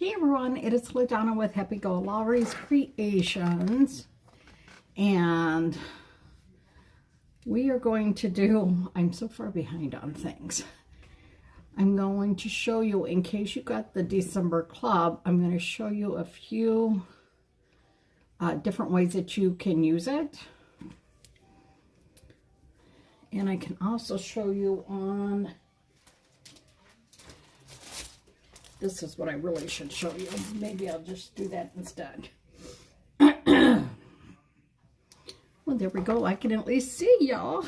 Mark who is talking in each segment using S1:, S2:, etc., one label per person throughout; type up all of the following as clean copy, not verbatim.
S1: Hey everyone, it is LaDonna with Happy-go-Lowery's Creations, and we are going to do, I'm so far behind on things. I'm going to show you, in case you got the December club, I'm going to show you a few different ways that you can use it. And I can also show you on, this is what I really should show you. Maybe I'll just do that instead. Well, there we go. I can at least see y'all.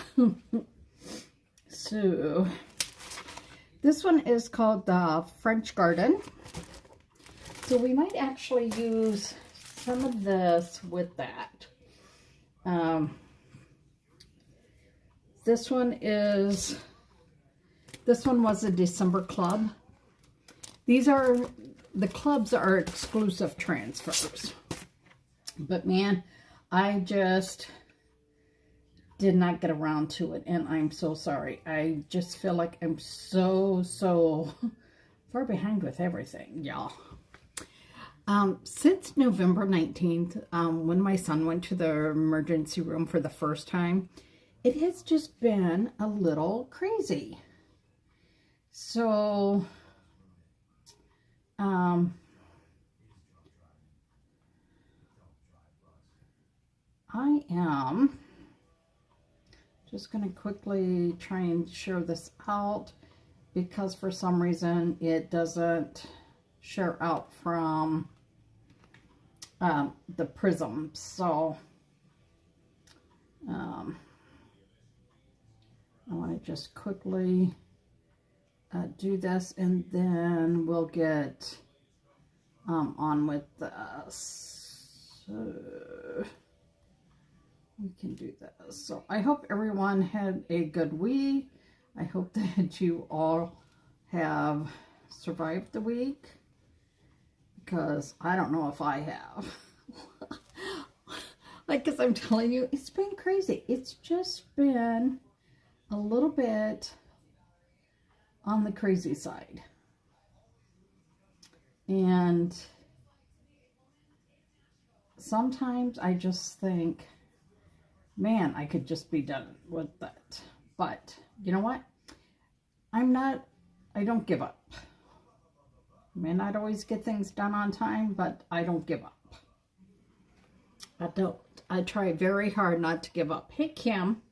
S1: So, this one is called the French Garden. So we might actually use some of this with that. This one was a December club. These are, the clubs are exclusive transfers. But man, I just did not get around to it, and I'm so sorry. I just feel like I'm so far behind with everything, y'all. Since November 19th, when my son went to the emergency room for the first time, it has just been a little crazy. So, I am just going to quickly try and share this out, because for some reason it doesn't share out from the prism. So I want to just quickly do this, and then we'll get on with this. So we can do this. So I hope everyone had a good week. I hope that you all have survived the week, because I don't know if I have. Like, because I'm telling you, it's been crazy. It's just been a little bit on the crazy side. And sometimes I just think, man, I could just be done with that. But you know what? I don't give up. I may not always get things done on time, but I don't give up. I try very hard not to give up. Hey, Kim.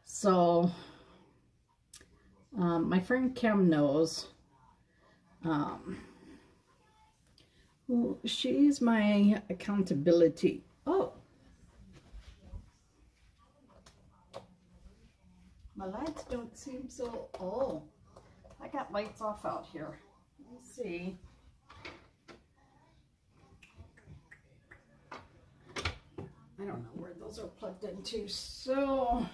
S1: So, my friend Kim knows. She's my accountability. Oh. My lights don't seem so, oh, I got lights off out here. Let me see. I don't know where those are plugged into, so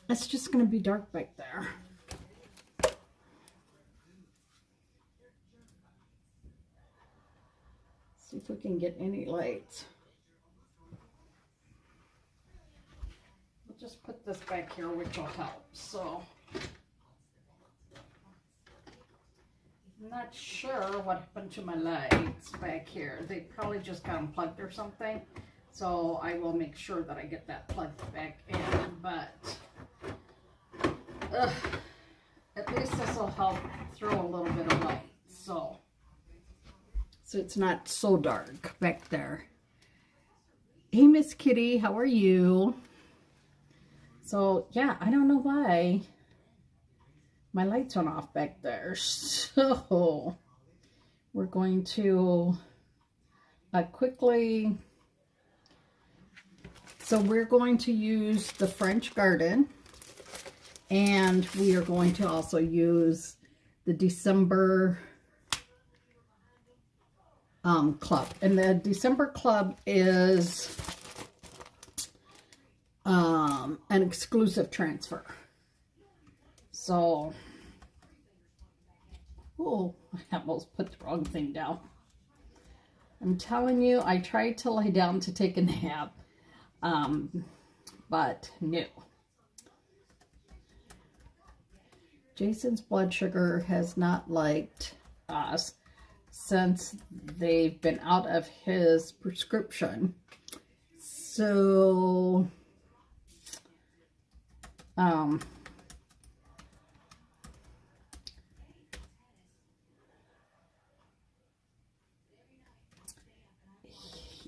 S1: it's just going to be dark back there. See if we can get any lights. Just put this back here, which will help. So, I'm not sure what happened to my lights back here. They probably just got unplugged or something. So I will make sure that I get that plugged back in. But at least this will help throw a little bit of light. So it's not so dark back there. Hey, Miss Kitty, how are you? So, yeah, I don't know why my lights went off back there. So, we're going to quickly, so we're going to use the French Garden, and we are going to also use the December club. And the December club is an exclusive transfer. So, oh, I almost put the wrong thing down. I'm telling you, I tried to lay down to take a nap, but no. Jason's blood sugar has not liked us since they've been out of his prescription. So,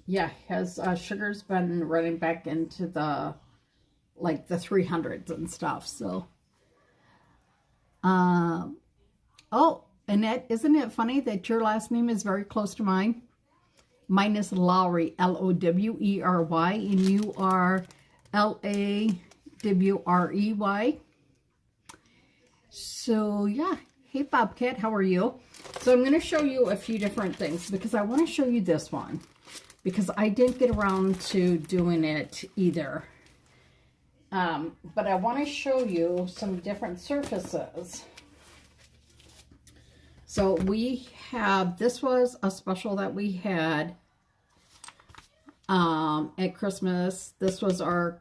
S1: yeah, his sugar's been running back into the, like, the 300s and stuff. So, oh, Annette, isn't it funny that your last name is very close to mine? Mine is Lowry, L-O-W-E-R-Y, and you are L-A-W-R-E-Y. So, yeah. Hey, Bobcat, how are you? So, I'm going to show you a few different things because I want to show you this one because I didn't get around to doing it either. But I want to show you some different surfaces. So, we have, this was a special that we had at Christmas. This was our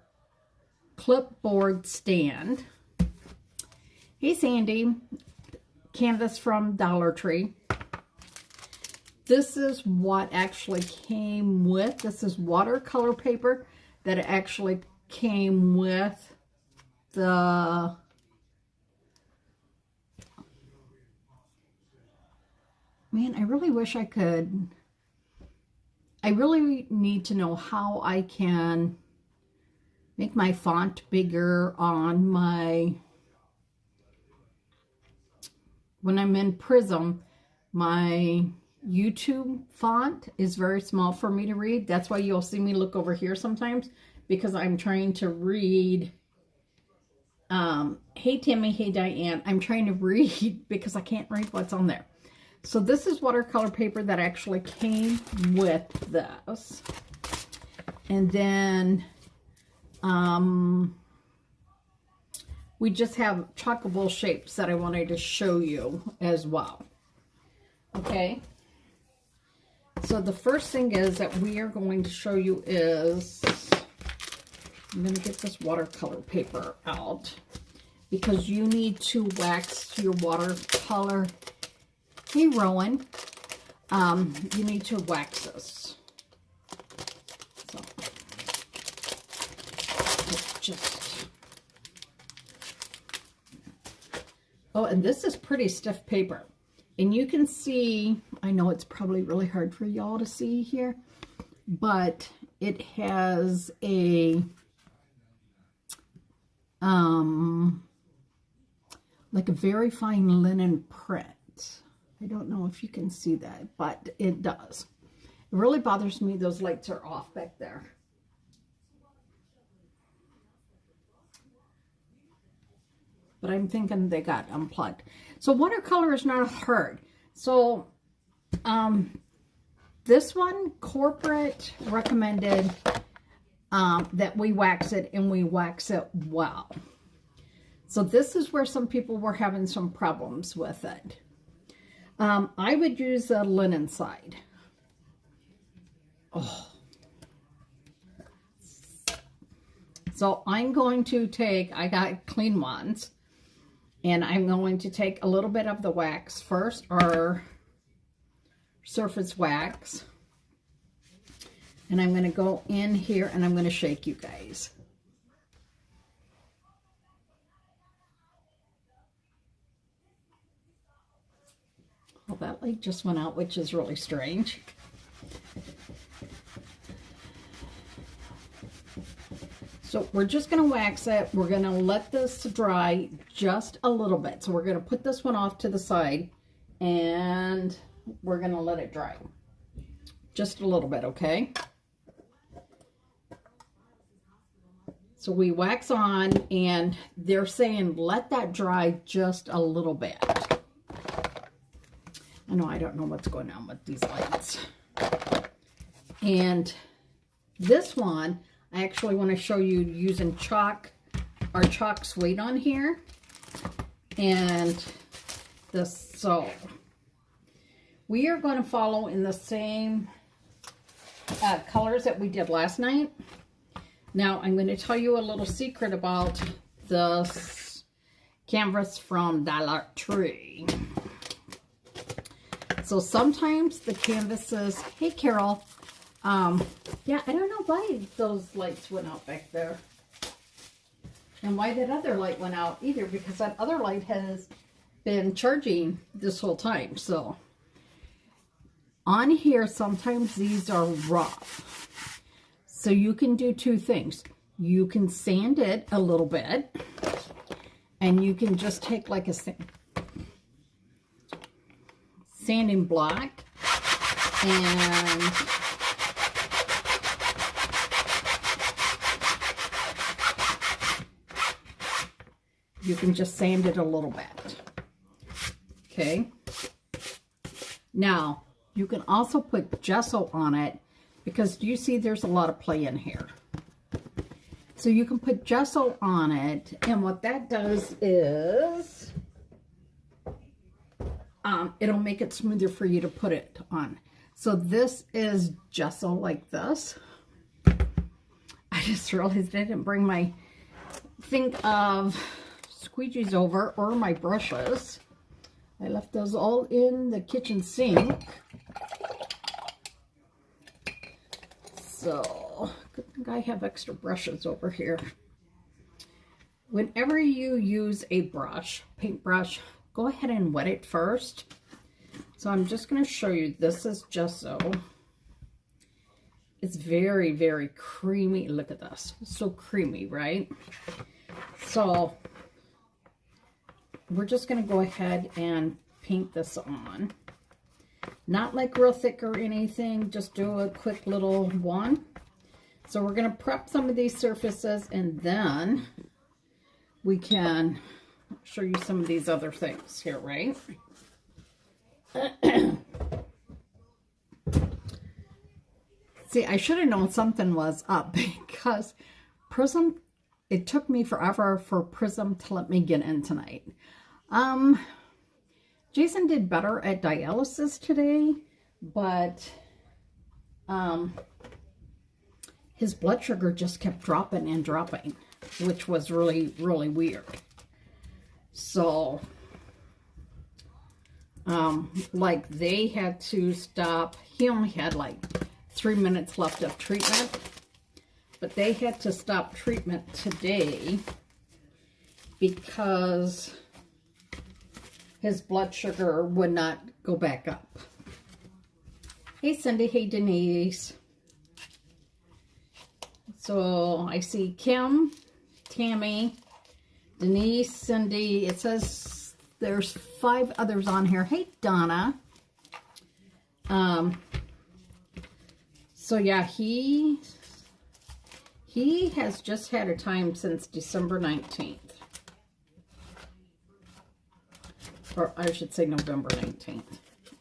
S1: clipboard stand. Hey, Sandy. Canvas from Dollar Tree. This is what actually came with. This is watercolor paper that actually came with the man, I really wish I could. I really need to know how I can make my font bigger on my, when I'm in Prism, my YouTube font is very small for me to read. That's why you'll see me look over here sometimes, because I'm trying to read. Hey, Timmy. Hey, Diane. I'm trying to read because I can't read what's on there. So this is watercolor paper that actually came with this. And then we just have chockable shapes that I wanted to show you as well. Okay. So the first thing is that we are going to show you is, I'm going to get this watercolor paper out because you need to wax your watercolor. Hey, Rowan, you need to wax this. So, just, oh, and this is pretty stiff paper. And you can see, I know it's probably really hard for y'all to see here, but it has a, like a very fine linen print. I don't know if you can see that, but it does. It really bothers me those lights are off back there. But I'm thinking they got unplugged. So watercolor is not hard. So this one, corporate recommended that we wax it, and we wax it well. So this is where some people were having some problems with it. I would use the linen side. Oh. So I'm going to take, I got clean ones, and I'm going to take a little bit of the wax first, or surface wax. And I'm going to go in here and I'm going to shake you guys. Well, that light just went out, which is really strange. So we're just going to wax it. We're going to let this dry just a little bit. So we're going to put this one off to the side and we're going to let it dry. Just a little bit, okay? So we wax on, and they're saying let that dry just a little bit. I know I don't know what's going on with these lights. And this one, I actually want to show you using chalk, our chalk suede on here. And this, so we are going to follow in the same colors that we did last night. Now, I'm going to tell you a little secret about this canvas from Dollar Tree. So sometimes the canvases, hey Carol, yeah, I don't know why those lights went out back there. And why that other light went out either, because that other light has been charging this whole time. So on here, sometimes these are rough. So you can do two things. You can sand it a little bit, and you can just take like a sanding block and you can just sand it a little bit. Okay. Now, you can also put gesso on it, because do you see there's a lot of play in here? So you can put gesso on it, and what that does is it'll make it smoother for you to put it on. So this is gesso like this. I just realized I didn't bring my thing of squeegees over, or my brushes. I left those all in the kitchen sink. So, good thing I have extra brushes over here. Whenever you use a brush, paintbrush, go ahead and wet it first. So I'm just going to show you, this is gesso. It's very, very creamy. Look at this. It's so creamy, right? So we're just going to go ahead and paint this on. Not like real thick or anything, just do a quick little one. So we're going to prep some of these surfaces, and then we can show you some of these other things here, right? See, I should have known something was up, because Prism, it took me forever for Prism to let me get in tonight. Jason did better at dialysis today, but his blood sugar just kept dropping and dropping, which was really, really weird. So, like, they had to stop. He only had like 3 minutes left of treatment, but they had to stop treatment today because his blood sugar would not go back up. Hey Cindy, hey Denise. So I see Kim, Tammy, Denise, Cindy. It says there's 5 others on here. Hey Donna. So yeah, he has just had a time since December 19th. Or I should say November 19th.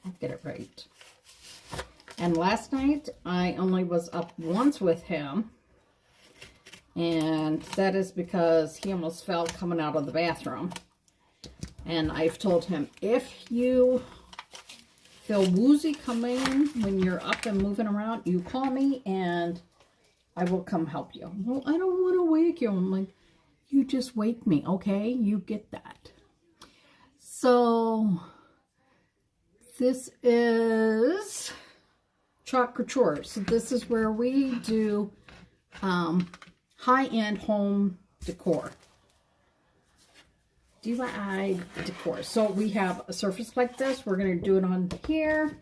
S1: I'll get it right. And last night, I only was up once with him. And that is because he almost fell coming out of the bathroom. And I've told him, if you feel woozy coming when you're up and moving around, you call me and I will come help you. Well, I don't want to wake you. I'm like, you just wake me, okay? You get that. So, this is Chalk Couture. So this is where we do high-end home decor. DIY decor. So we have a surface like this. We're going to do it on here.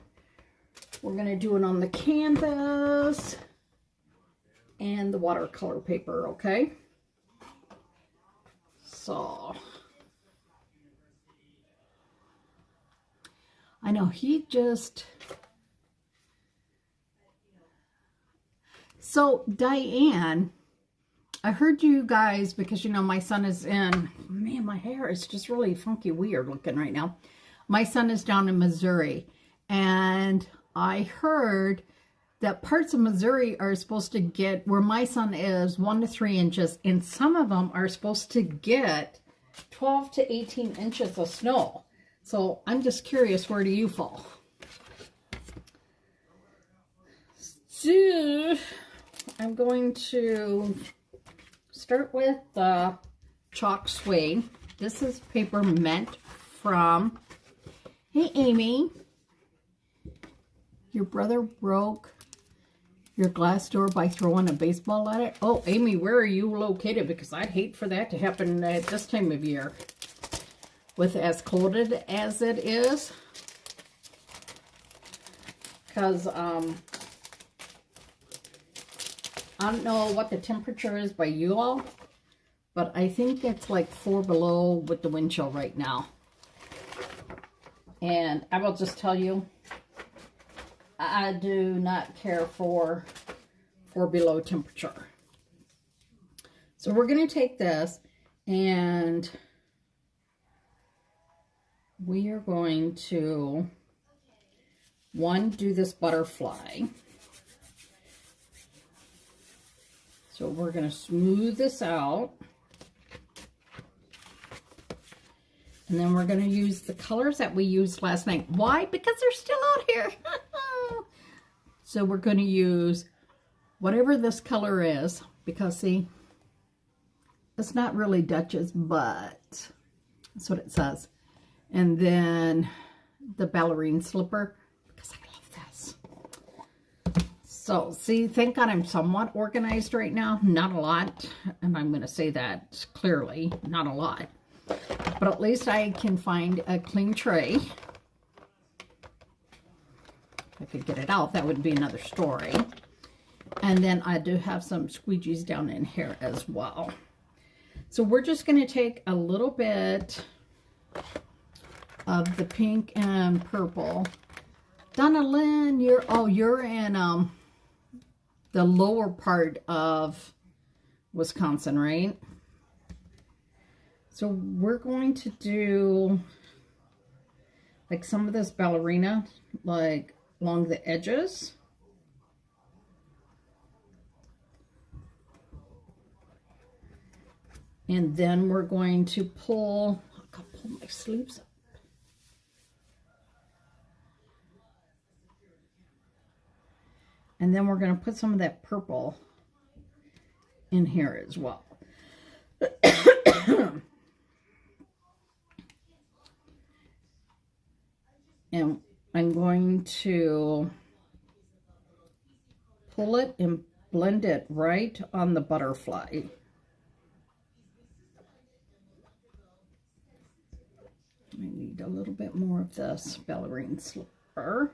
S1: We're going to do it on the canvas and the watercolor paper, okay? So I know he just... So Diane, I heard you guys, because you know my son is in, man, my hair is just really funky weird looking right now. My son is down in Missouri, and I heard that parts of Missouri are supposed to get, where my son is, 1 to 3 inches, and some of them are supposed to get 12 to 18 inches of snow. So I'm just curious, where do you fall? So I'm going to start with the chalk suede. This is paper meant from, hey Amy, Your brother broke your glass door by throwing a baseball at it? Oh, Amy, where are you located? Because I'd hate for that to happen at this time of year. With as cold as it is. Because, I don't know what the temperature is by you all. But I think it's like 4 below with the wind chill right now. And I will just tell you, I do not care for 4 below temperature. So we're going to take this and we are going to, do this butterfly. So we're going to smooth this out. And then we're going to use the colors that we used last night. Why? Because they're still out here. So we're going to use whatever this color is. Because, see, it's not really Dutch's, but that's what it says. And then the ballerine slipper. Because I love this. So, see, thank God I'm somewhat organized right now. Not a lot. And I'm going to say that clearly. Not a lot. But at least I can find a clean tray. If I could get it out, that would be another story. And then I do have some squeegees down in here as well. So we're just going to take a little bit of the pink and purple. Donna Lynn, you're in the lower part of Wisconsin, right? So we're going to do like some of this ballerina, like along the edges. And then we're going to pull, I'll pull my sleeves up. And then we're going to put some of that purple in here as well. And I'm going to pull it and blend it right on the butterfly. I need a little bit more of this ballerine slipper.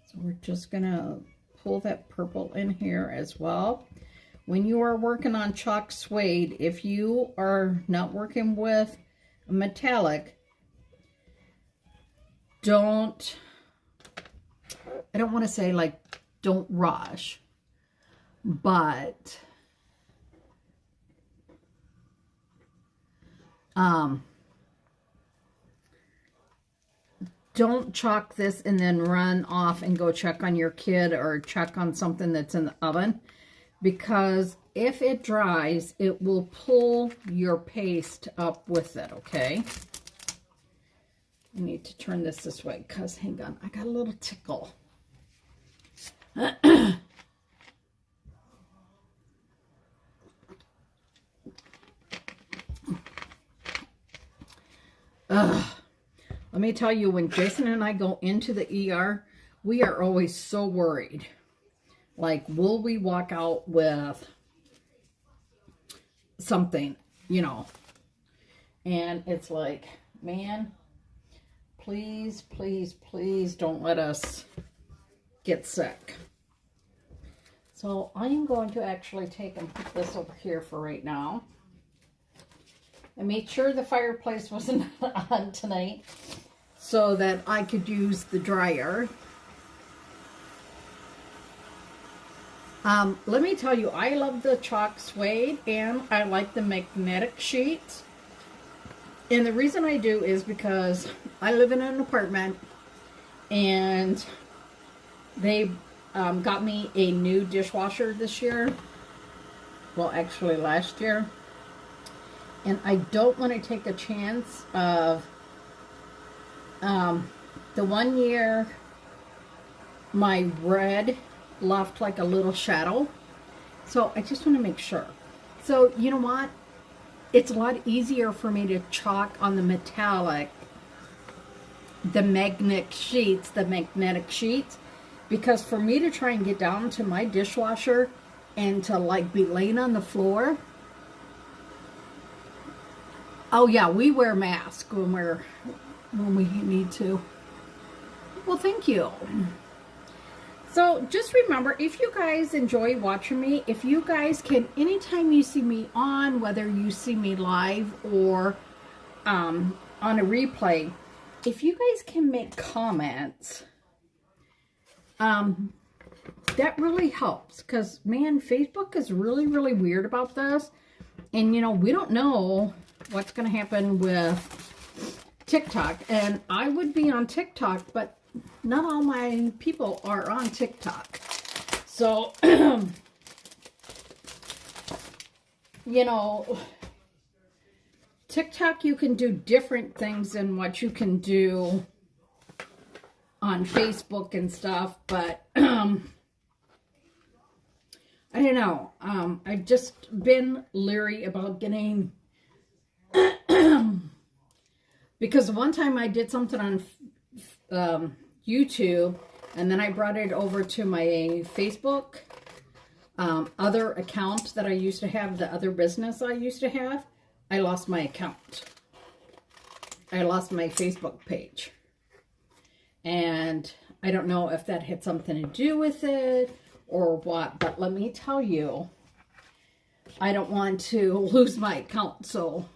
S1: So we're just going to pull that purple in here as well. When you are working on chalk suede, if you are not working with a metallic, I don't want to say like don't rush, but don't chalk this and then run off and go check on your kid or check on something that's in the oven, because if it dries, it will pull your paste up with it, okay? I need to turn this way because, hang on, I got a little tickle. Let me tell you, when Jason and I go into the ER, we are always so worried. Like, will we walk out with something, you know? And it's like, man, please, please, please don't let us get sick. So I am going to actually take and put this over here for right now. I made sure the fireplace wasn't on tonight so that I could use the dryer. Let me tell you, I love the chalk suede and I like the magnetic sheets. And the reason I do is because I live in an apartment and they got me a new dishwasher this year. Well, actually last year. And I don't want to take a chance of the one year my red left like a little shadow. So I just want to make sure. So you know what? It's a lot easier for me to chalk on the metallic, the magnetic sheets, because for me to try and get down to my dishwasher and to like be laying on the floor. Oh yeah, we wear masks when we need to. Well, thank you. So just remember, if you guys enjoy watching me, if you guys can, anytime you see me on, whether you see me live or on a replay, if you guys can make comments, that really helps. Because, man, Facebook is really, really weird about this. And, you know, we don't know what's going to happen with TikTok. And I would be on TikTok, but not all my people are on TikTok. So, you know, TikTok, you can do different things than what you can do on Facebook and stuff. But, I don't know. I've just been leery about getting, because one time I did something on YouTube, and then I brought it over to my Facebook other account that I used to have, the other business I used to have. I lost my account. I lost my Facebook page. And I don't know if that had something to do with it or what, but let me tell you, I don't want to lose my account, so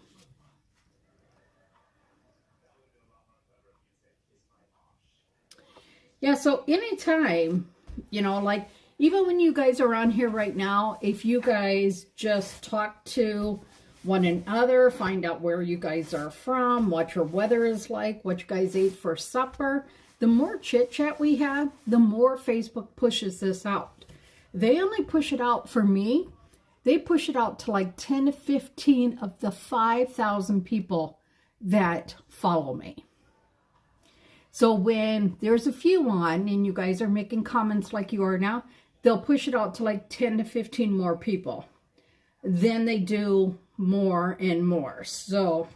S1: yeah, so anytime, you know, like, even when you guys are on here right now, if you guys just talk to one another, find out where you guys are from, what your weather is like, what you guys ate for supper, the more chit-chat we have, the more Facebook pushes this out. They only push it out for me. They push it out to like 10 to 15 of the 5,000 people that follow me. So when there's a few on and you guys are making comments like you are now, they'll push it out to like 10 to 15 more people. Then they do more and more. So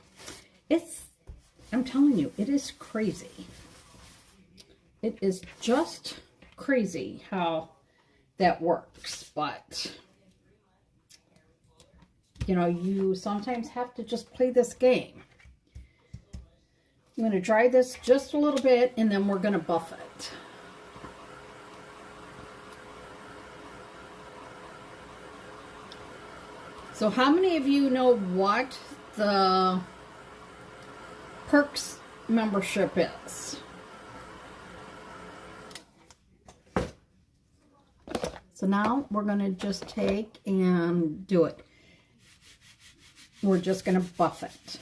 S1: I'm telling you, it is crazy. It is just crazy how that works. But, you know, you sometimes have to just play this game. I'm going to dry this just a little bit, and then we're going to buff it. So how many of you know what the Perks membership is? So now we're going to just take and do it. We're just going to buff it.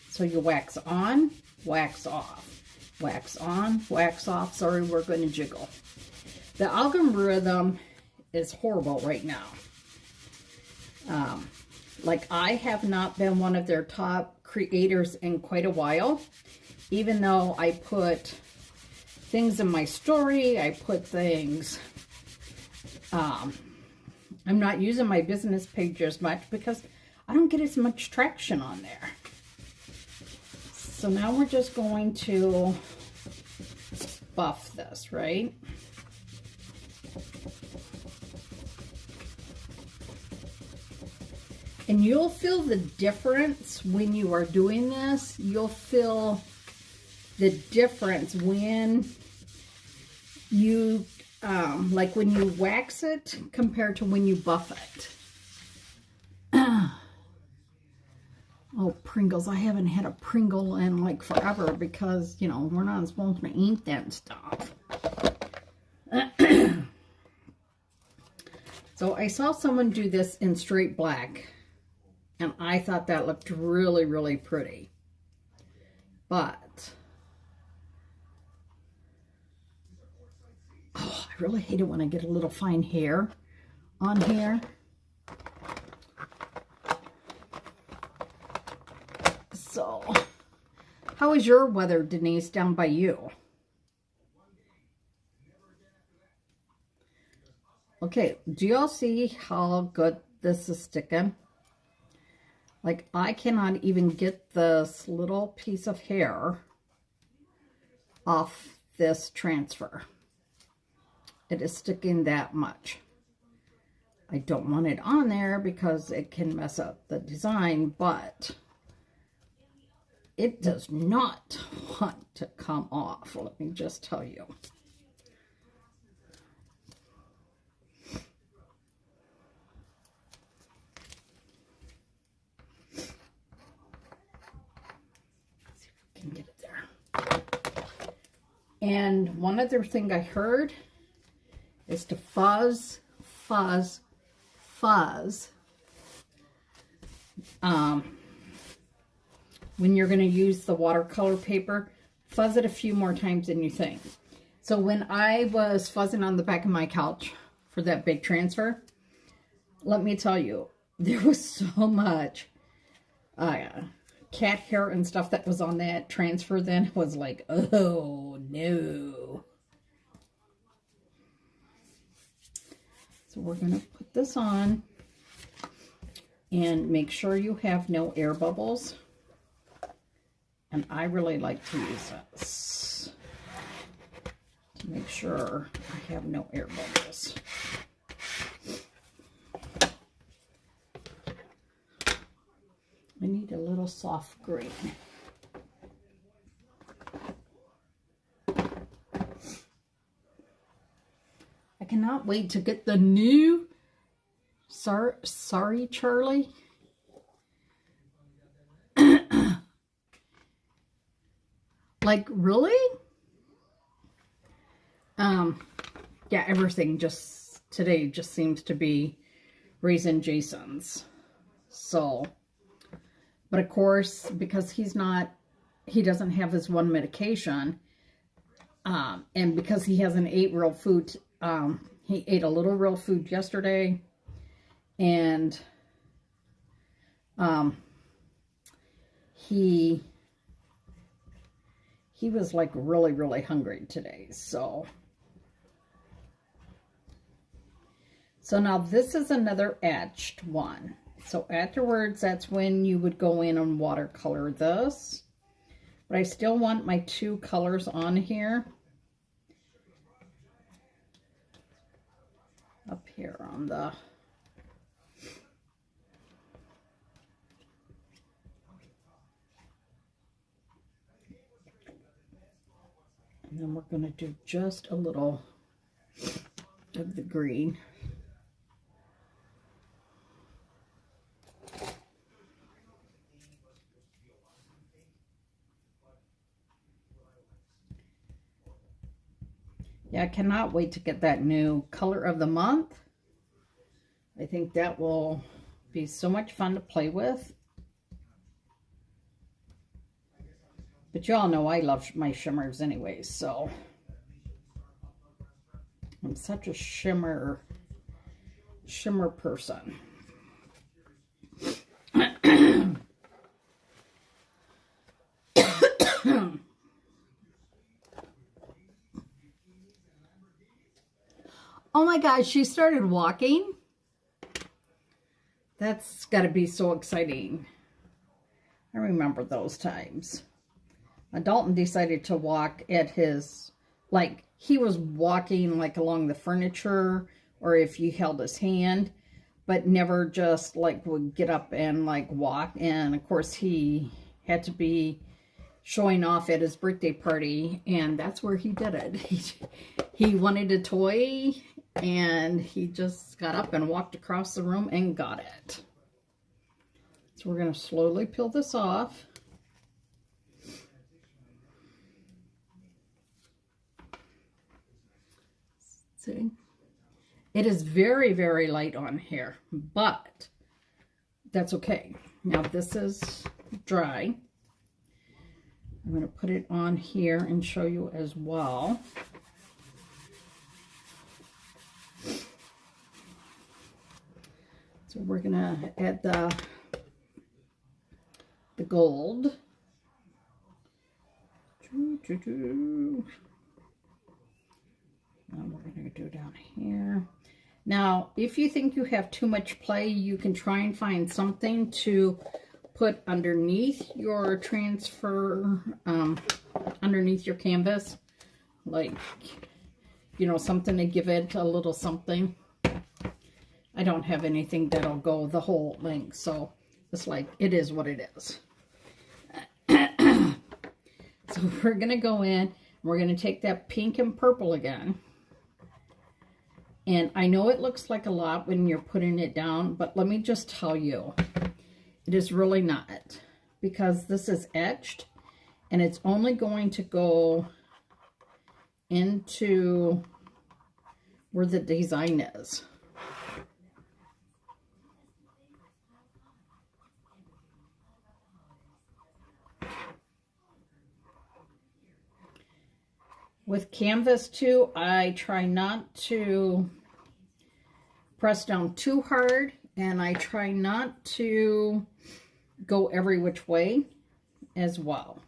S1: So you wax on, wax off, wax on, wax off. Sorry, we're going to jiggle. The algorithm is horrible right now. Like, I have not been one of their top creators in quite a while, even though I put things in my story, I put things, I'm not using my business page as much because I don't get as much traction on there. So now we're just going to buff this, right? And you'll feel the difference when you are doing this. You'll feel the difference when you, like when you wax it compared to when you buff it. Oh, Pringles. I haven't had a Pringle in like forever because, you know, we're not supposed to eat that stuff. So I saw someone do this in straight black, and I thought that looked really, really pretty. But, oh, I really hate it when I get a little fine hair on here. So, how is your weather, Denise, down by you? Okay, do y'all see how good this is sticking? Like, I cannot even get this little piece of hair off this transfer. It is sticking that much. I don't want it on there because it can mess up the design, but it does not want to come off. Let me just tell you. Can get it there. And one other thing I heard is to fuzz, fuzz, fuzz. When you're going to use the watercolor paper, fuzz it a few more times than you think. So when I was fuzzing on the back of my couch for that big transfer, let me tell you, there was so much cat hair and stuff that was on that transfer then. It was like, oh no. So we're going to put this on and make sure you have no air bubbles. And I really like to use this to make sure I have no air bubbles. I need a little soft green. I cannot wait to get the new Sorry Charlie. Like, really? Yeah, everything just today just seems to be Raisin Jason's. So, but of course, because he doesn't have his one medication, and because he hasn't ate real food, he ate a little real food yesterday, and he was like really, really hungry today. So now this is another etched one. So afterwards, that's when you would go in and watercolor this. But I still want my two colors on here. Up here on the... And then we're going to do just a little of the green. Yeah, I cannot wait to get that new color of the month. I think that will be so much fun to play with. But y'all know I love my shimmers anyways, so I'm such a shimmer person. Oh my gosh, she started walking. That's got to be so exciting. I remember those times. Dalton decided to walk at his, like, he was walking like along the furniture or if you held his hand, but never just like would get up and like walk. And of course he had to be showing off at his birthday party, and that's where he did it. He wanted a toy, and he just got up and walked across the room and got it. So we're going to slowly peel this off. See? It is very, very light on here, but that's okay. Now this is dry. I'm going to put it on here and show you as well. So we're going to add the gold. And we're going to do down here. Now, if you think you have too much play, you can try and find something to put underneath your transfer, underneath your canvas. Like, you know, something to give it a little something. I don't have anything that'll go the whole length, so it's like, it is what it is. So we're going to go in, we're going to take that pink and purple again. And I know it looks like a lot when you're putting it down, but let me just tell you, it is really not. Because this is etched, and it's only going to go into where the design is. With canvas too, I try not to press down too hard, and I try not to go every which way as well.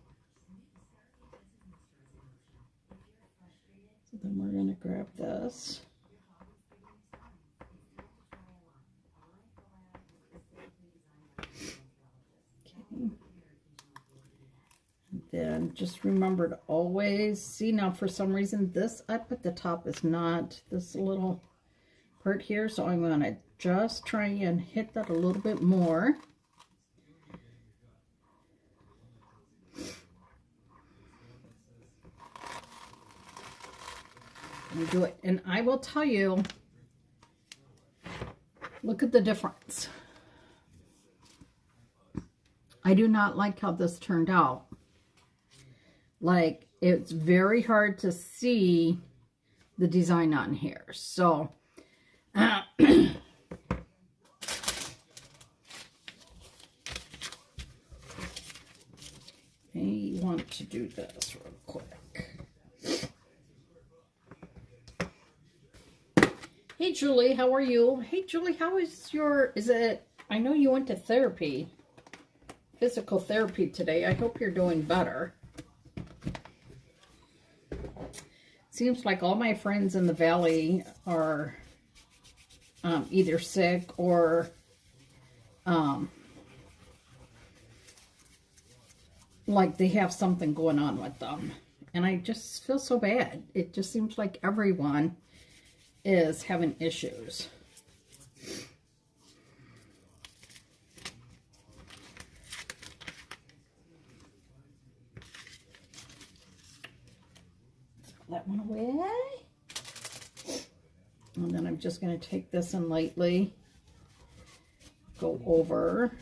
S1: So then we're going to grab this. Okay. Then just remember to always see, now for some reason this up at the top is not this little part here, so I'm going to just try and hit that a little bit more. And do it, and I will tell you, look at the difference. I do not like how this turned out. Like, it's very hard to see the design on here. So, may want to do this real quick. Hey, Julie, how are you? Hey, Julie, how is your, I know you went to therapy, physical therapy today. I hope you're doing better. Seems like all my friends in the valley are either sick or like they have something going on with them. And I just feel so bad. It just seems like everyone is having issues. That one away. And then I'm just going to take this and lightly go over.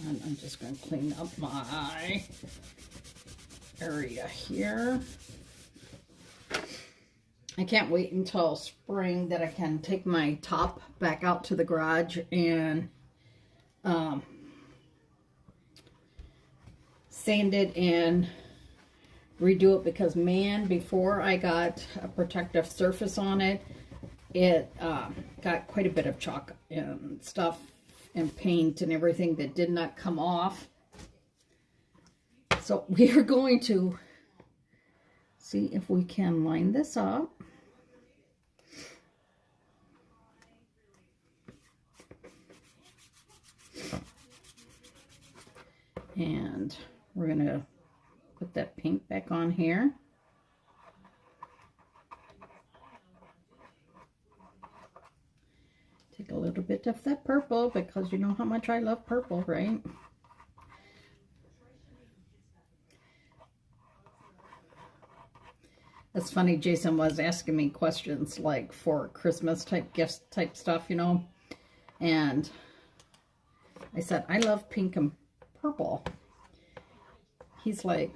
S1: And I'm just going to clean up my area here. I can't wait until spring that I can take my top back out to the garage and sand it and redo it, because man, before I got a protective surface on it, it got quite a bit of chalk and stuff and paint and everything that did not come off. So we are going to see if we can line this up. And we're going to put that pink back on here. Take a little bit of that purple, because you know how much I love purple, right? It's funny, Jason was asking me questions like for Christmas type gifts type stuff, you know, and I said, I love pink and purple. He's like,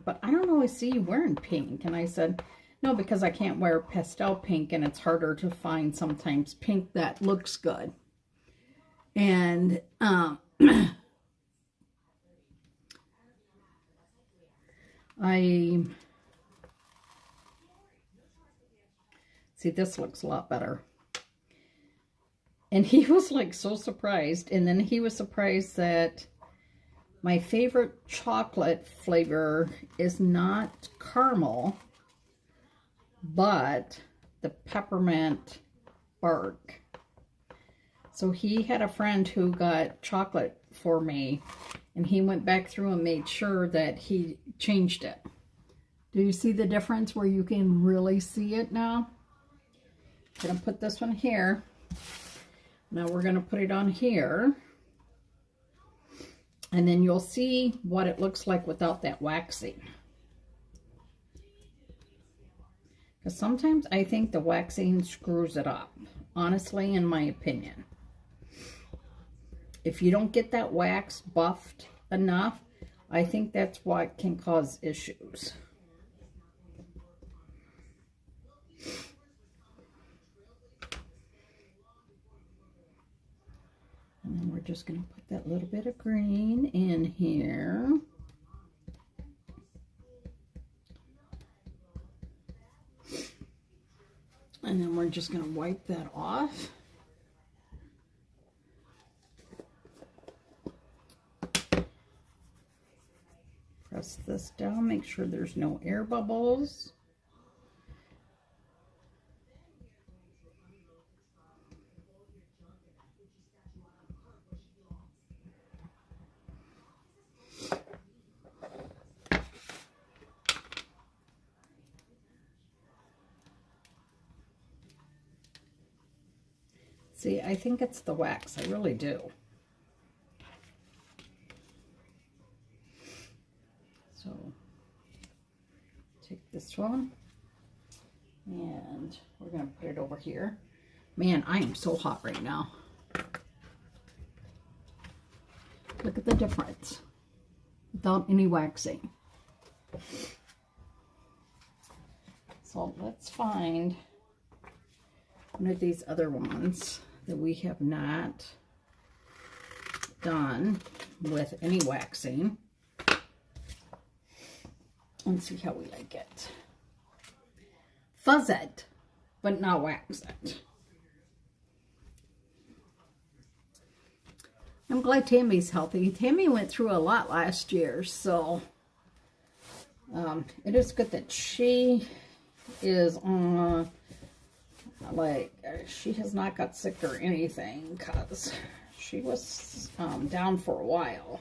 S1: but I don't always see you wearing pink. And I said, no, because I can't wear pastel pink, and it's harder to find sometimes pink that looks good. And See, this looks a lot better. And he was like so surprised. And then he was surprised that my favorite chocolate flavor is not caramel, but the peppermint bark. So he had a friend who got chocolate for me, and he went back through and made sure that he changed it. Do you see the difference where you can really see it now? I'm going to put this one here. Now we're going to put it on here. And then you'll see what it looks like without that waxing. Because sometimes I think the waxing screws it up. Honestly, in my opinion. If you don't get that wax buffed enough, I think that's what can cause issues. And then we're just going to put that little bit of green in here. And then we're just going to wipe that off. Press this down, make sure there's no air bubbles. See, I think it's the wax. I really do. So, take this one, and we're going to put it over here. Man, I am so hot right now. Look at the difference. Without any waxing. So, let's find one of these other ones that we have not done with any waxing, and see how we like it. Fuzz it, but not wax it. I'm glad Tammy's healthy. Tammy went through a lot last year, so it is good that she is on, like, she has not got sick or anything, because she was down for a while.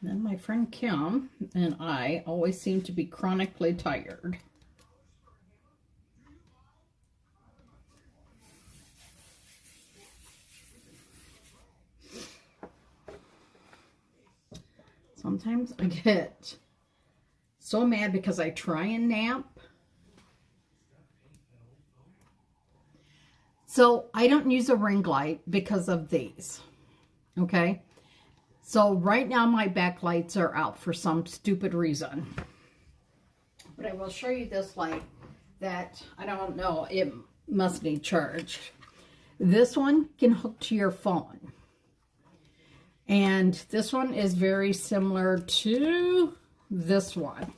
S1: And then my friend Kim and I always seem to be chronically tired. Sometimes I get so mad because I try and nap. So I don't use a ring light because of these. Okay. So right now my backlights are out for some stupid reason. But I will show you this light that, I don't know, it must need charged. This one can hook to your phone. And this one is very similar to this one.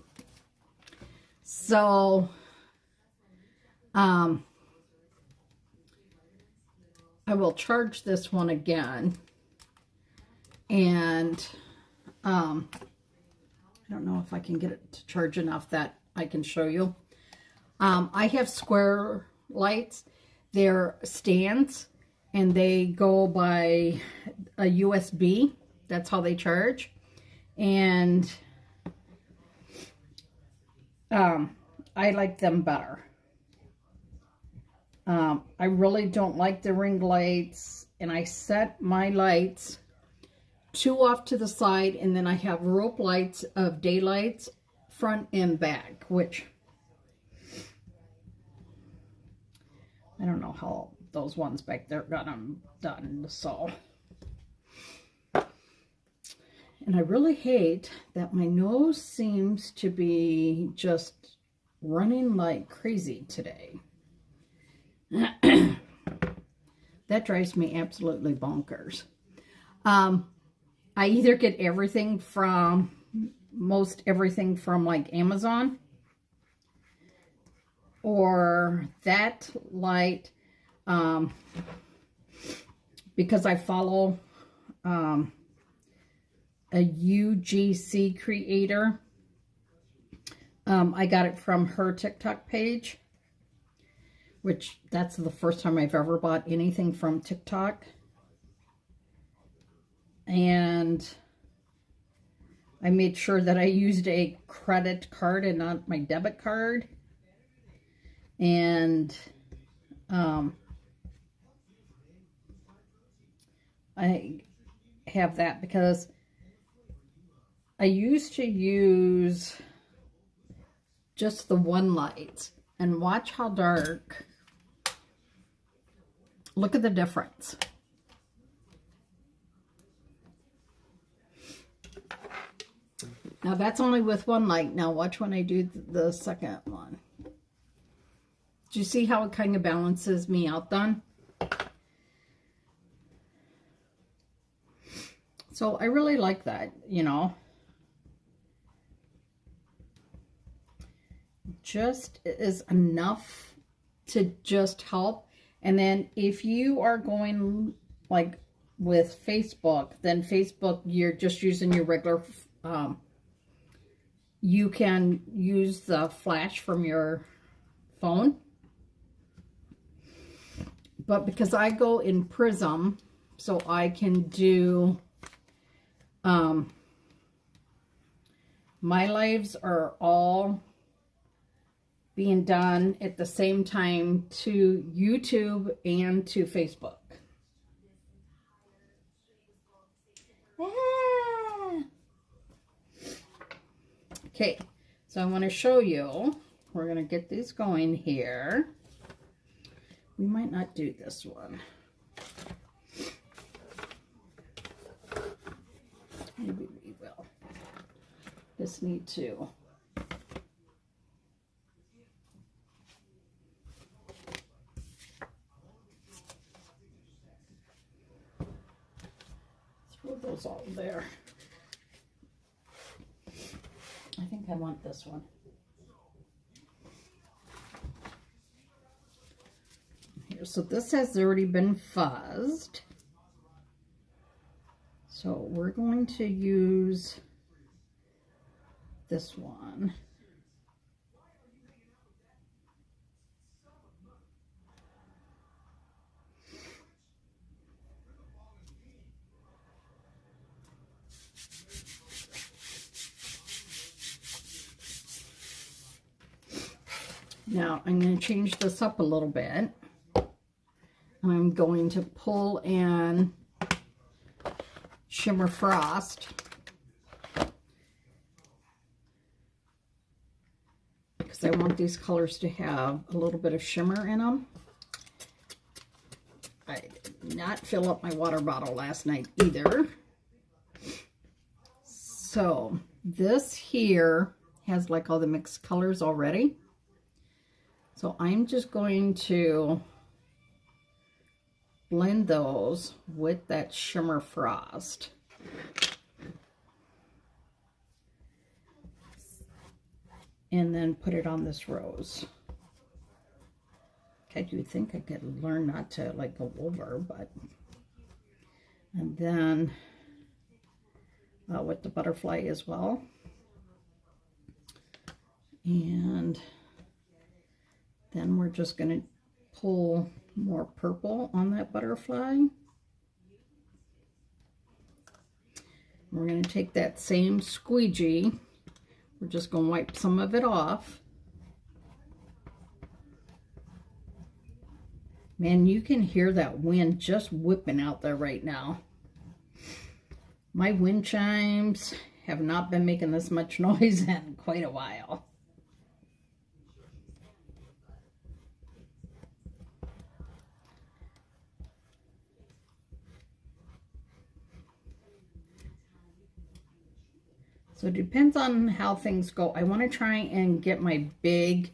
S1: So, I will charge this one again. And, I don't know if I can get it to charge enough that I can show you. I have square lights. They're stands. And they go by a USB. That's how they charge. And I like them better. I really don't like the ring lights. And I set my lights 2 off to the side. And then I have rope lights of daylights front and back. Which, I don't know how those ones back there got them done, so. And I really hate that my nose seems to be just running like crazy today. That drives me absolutely bonkers. I either get everything from most everything from like Amazon or that light, because I follow a UGC creator. I got it from her TikTok page, which that's the first time I've ever bought anything from TikTok. And I made sure that I used a credit card and not my debit card. And I have that because I used to use just the one light. And watch how dark. Look at the difference. Now that's only with one light. Now watch when I do the second one. Do you see how it kind of balances me out then? So I really like that, you know. Just is enough to just help. And then if you are going like with Facebook, then Facebook, you're just using your regular, you can use the flash from your phone. But because I go in Prism, so I can do, my lives are all being done at the same time to YouTube and to Facebook. Ah. Okay, so I want to show you. We're going to get these going here. We might not do this one. Maybe we will. Just need to. Throw those all there. I think I want this one. Here, so this has already been fuzzed. So we're going to use this one. Now I'm going to change this up a little bit. I'm going to pull in Shimmer Frost because I want these colors to have a little bit of shimmer in them. I did not fill up my water bottle last night either. So this here has like all the mixed colors already. So I'm just going to blend those with that Shimmer Frost. And then put it on this rose. I do think I could learn not to like go over, but. And then with the butterfly as well. And then we're just going to pull more purple on that butterfly. We're going to take that same squeegee. We're just going to wipe some of it off. Man, you can hear that wind just whipping out there right now. My wind chimes have not been making this much noise in quite a while. So it depends on how things go. I want to try and get my big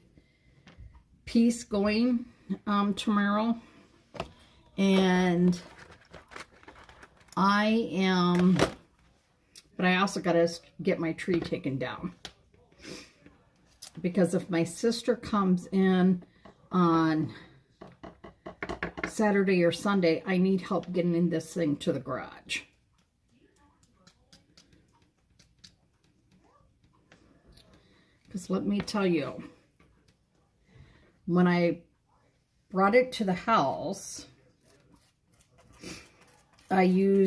S1: piece going tomorrow. And I am But I also got to get my tree taken down. Because if my sister comes in on Saturday or Sunday, I need help getting in this thing to the garage. Because let me tell you, when I brought it to the house, I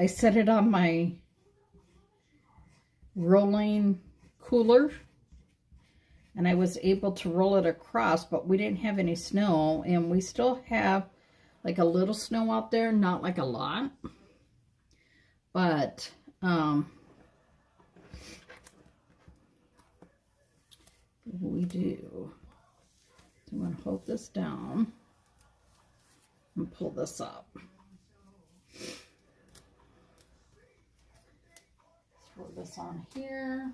S1: set it on my rolling cooler, and I was able to roll it across, but we didn't have any snow, and we still have like a little snow out there, not like a lot, but we do. So I'm going to hold this down and pull this up. Throw this on here.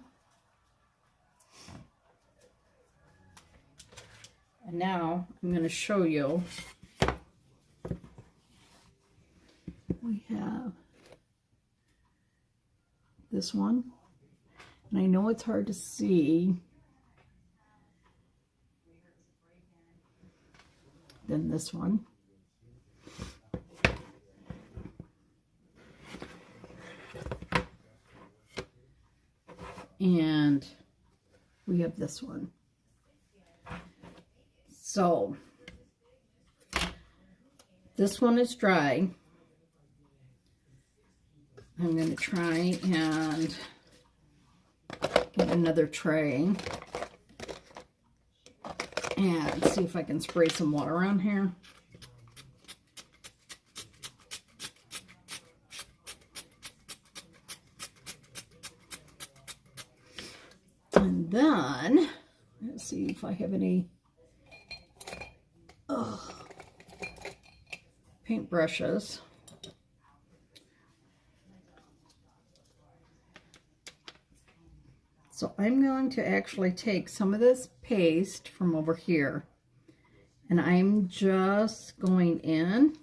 S1: And now I'm going to show you. We have this one. And I know it's hard to see. Then this one. And we have this one. So this one is dry. I'm going to try and get another tray and see if I can spray some water on here. And then, let's see if I have any paint brushes. So I'm going to actually take some of this paste from over here, and I'm just going in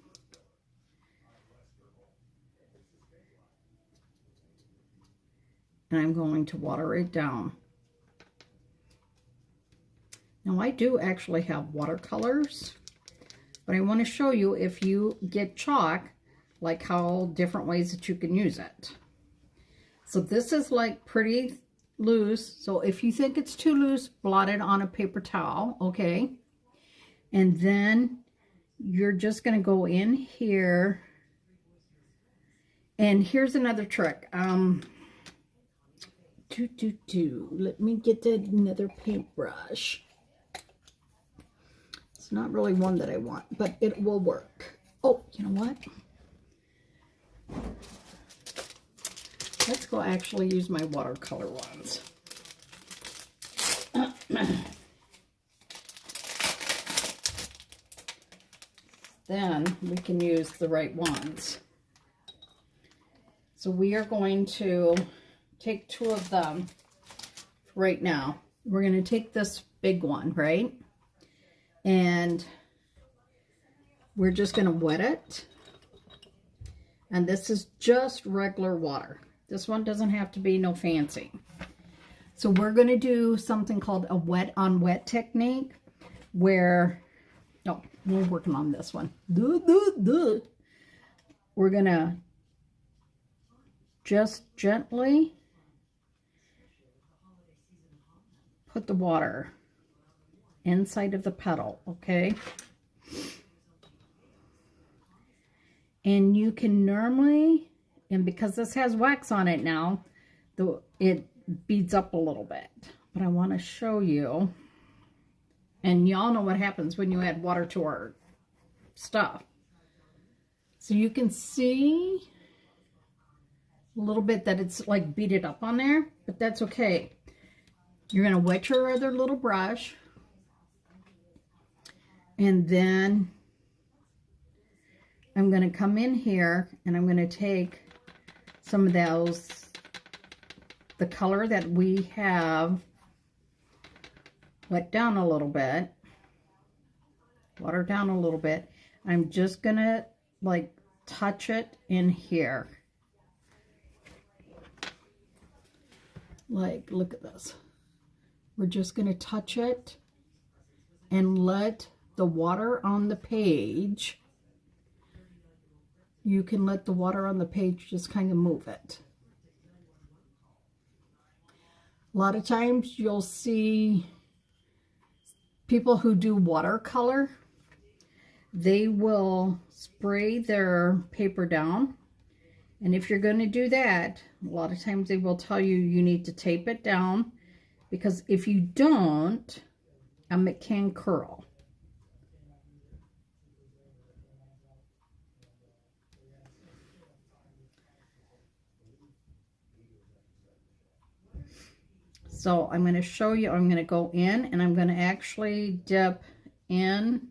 S1: and I'm going to water it down. Now I do actually have watercolors, but I want to show you if you get chalk, like how different ways that you can use it. So this is like pretty loose, so if you think it's too loose, blot it on a paper towel, okay? And then you're just going to go in here, and here's another trick. Let me get another paintbrush. It's not really one that I want, but it will work. Oh, you know what? Let's go actually use my watercolor ones. Then we can use the right ones. So we are going to take two of them right now. We're going to take this big one, right? And we're just going to wet it. And this is just regular water. This one doesn't have to be no fancy. So we're going to do something called a wet on wet technique, where, oh, we're working on this one. We're going to just gently put the water inside of the petal, okay? And you can normally, and because this has wax on it now, it beads up a little bit. But I want to show you, and y'all know what happens when you add water to our stuff. So you can see a little bit that it's like beaded up on there, but that's okay. You're going to wet your other little brush, and then I'm going to come in here and I'm going to take some of those, the color that we have wet down a little bit, water down a little bit. I'm just going to like touch it in here. Like, look at this. We're just going to touch it and let the water on the page, you can let the water on the page just kind of move it. A lot of times you'll see people who do watercolor, they will spray their paper down. And if you're going to do that, a lot of times they will tell you you need to tape it down, because if you don't, it can curl. So I'm going to show you, I'm going to go in and I'm going to actually dip in.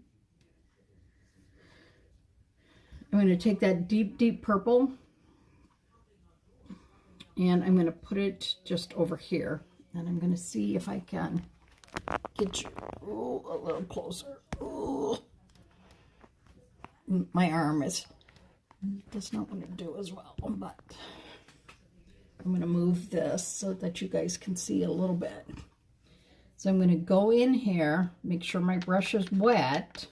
S1: I'm going to take that deep, deep purple and I'm going to put it just over here. And I'm going to see if I can get you a little closer. Ooh. My arm does not want to do as well, but I'm going to move this so that you guys can see a little bit. So I'm going to go in here, make sure my brush is wet,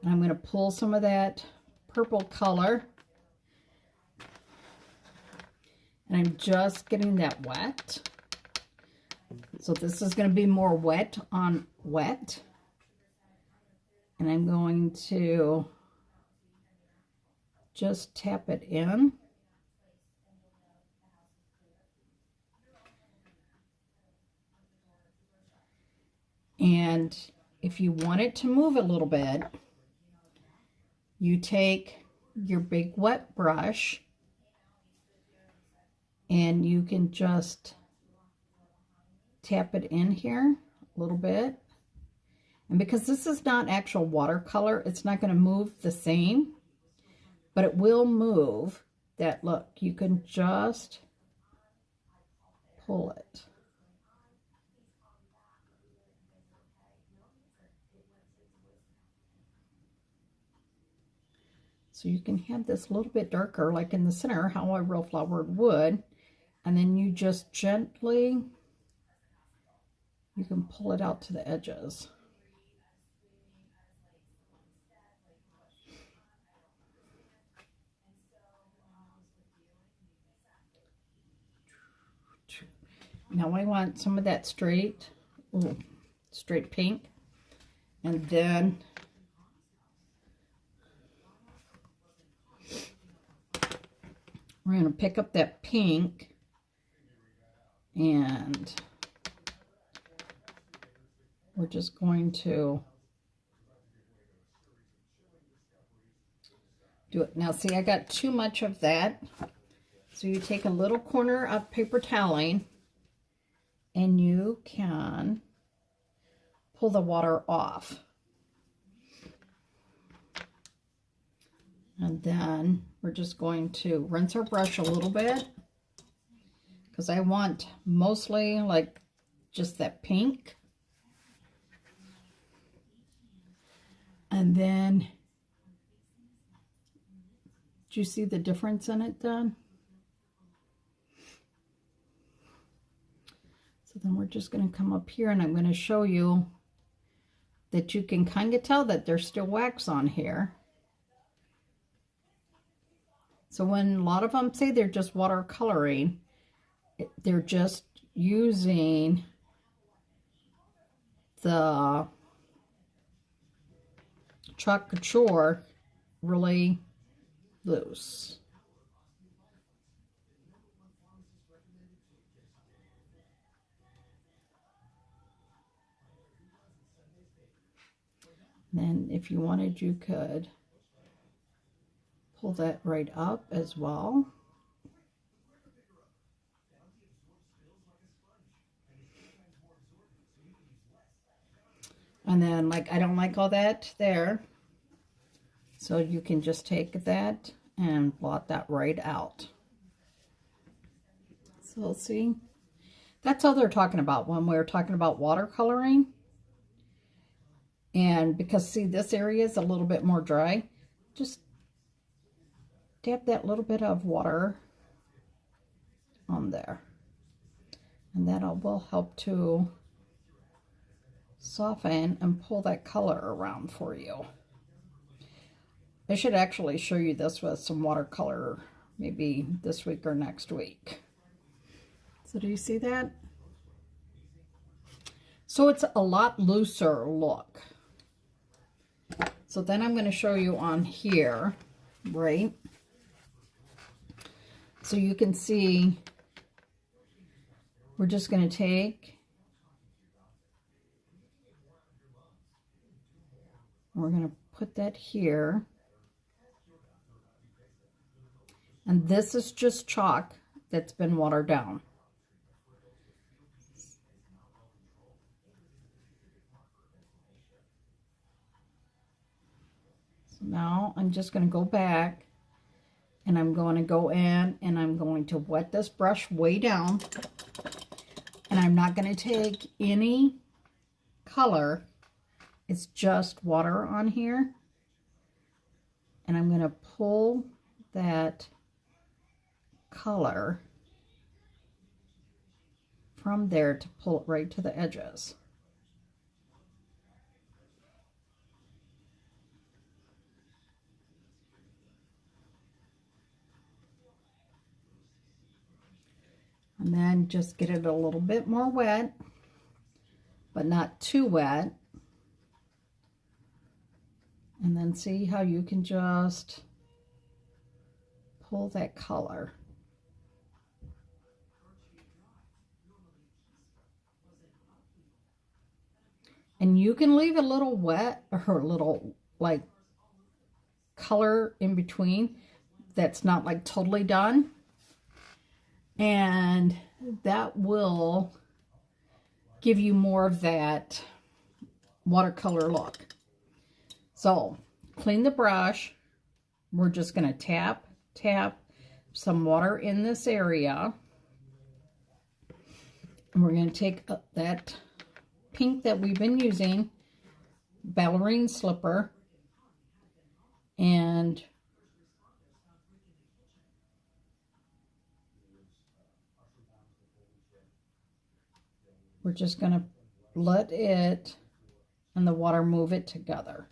S1: and I'm going to pull some of that purple color. And I'm just getting that wet. So this is going to be more wet on wet. And I'm going to just tap it in. And if you want it to move a little bit, you take your big wet brush and you can just tap it in here a little bit. And because this is not actual watercolor, it's not going to move the same, but it will move. That, look, you can just pull it. So you can have this a little bit darker, like in the center, how a real flower would. And then you just gently, you can pull it out to the edges. Now I want some of that straight pink. And then we're going to pick up that pink and we're just going to do it. Now see, I got too much of that. So you take a little corner of paper toweling and you can pull the water off. And then we're just going to rinse our brush a little bit because I want mostly like just that pink. And then, do you see the difference in it then? So then we're just going to come up here and I'm going to show you that you can kind of tell that there's still wax on here. So when a lot of them say they're just watercoloring, they're just using the chalk couture really loose. Then if you wanted, you could pull that right up as well. And then, like, I don't like all that there. So you can just take that and blot that right out. So see, that's all they're talking about when we're talking about watercoloring. And because see, this area is a little bit more dry, just dab that little bit of water on there. And that will help to soften and pull that color around for you. I should actually show you this with some watercolor maybe this week or next week. So do you see that? So it's a lot looser look. So then I'm going to show you on here, right? So you can see we're just going to take, we're going to put that here. And this is just chalk that's been watered down. So now I'm just going to go back and I'm going to go in and I'm going to wet this brush way down. And I'm not going to take any color. It's just water on here. And I'm going to pull that color from there to pull it right to the edges. And then just get it a little bit more wet, but not too wet. And then see how you can just pull that color. And you can leave a little wet or a little like color in between that's not like totally done. And that will give you more of that watercolor look. So clean the brush. We're just going to tap some water in this area. And we're going to take that pink that we've been using, ballerine slipper, and we're just going to let it and the water move it together.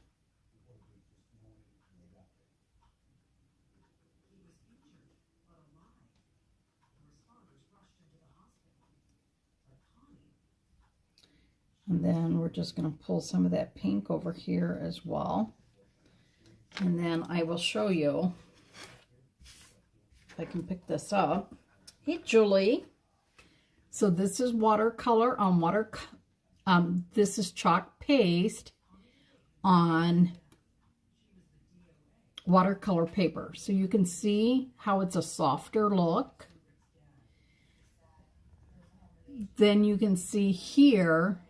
S1: And then we're just going to pull some of that pink over here as well. And then I will show you, if I can pick this up. Hey, Julie. So this is watercolor on this is chalk paste on watercolor paper. So you can see how it's a softer look. Then you can see here,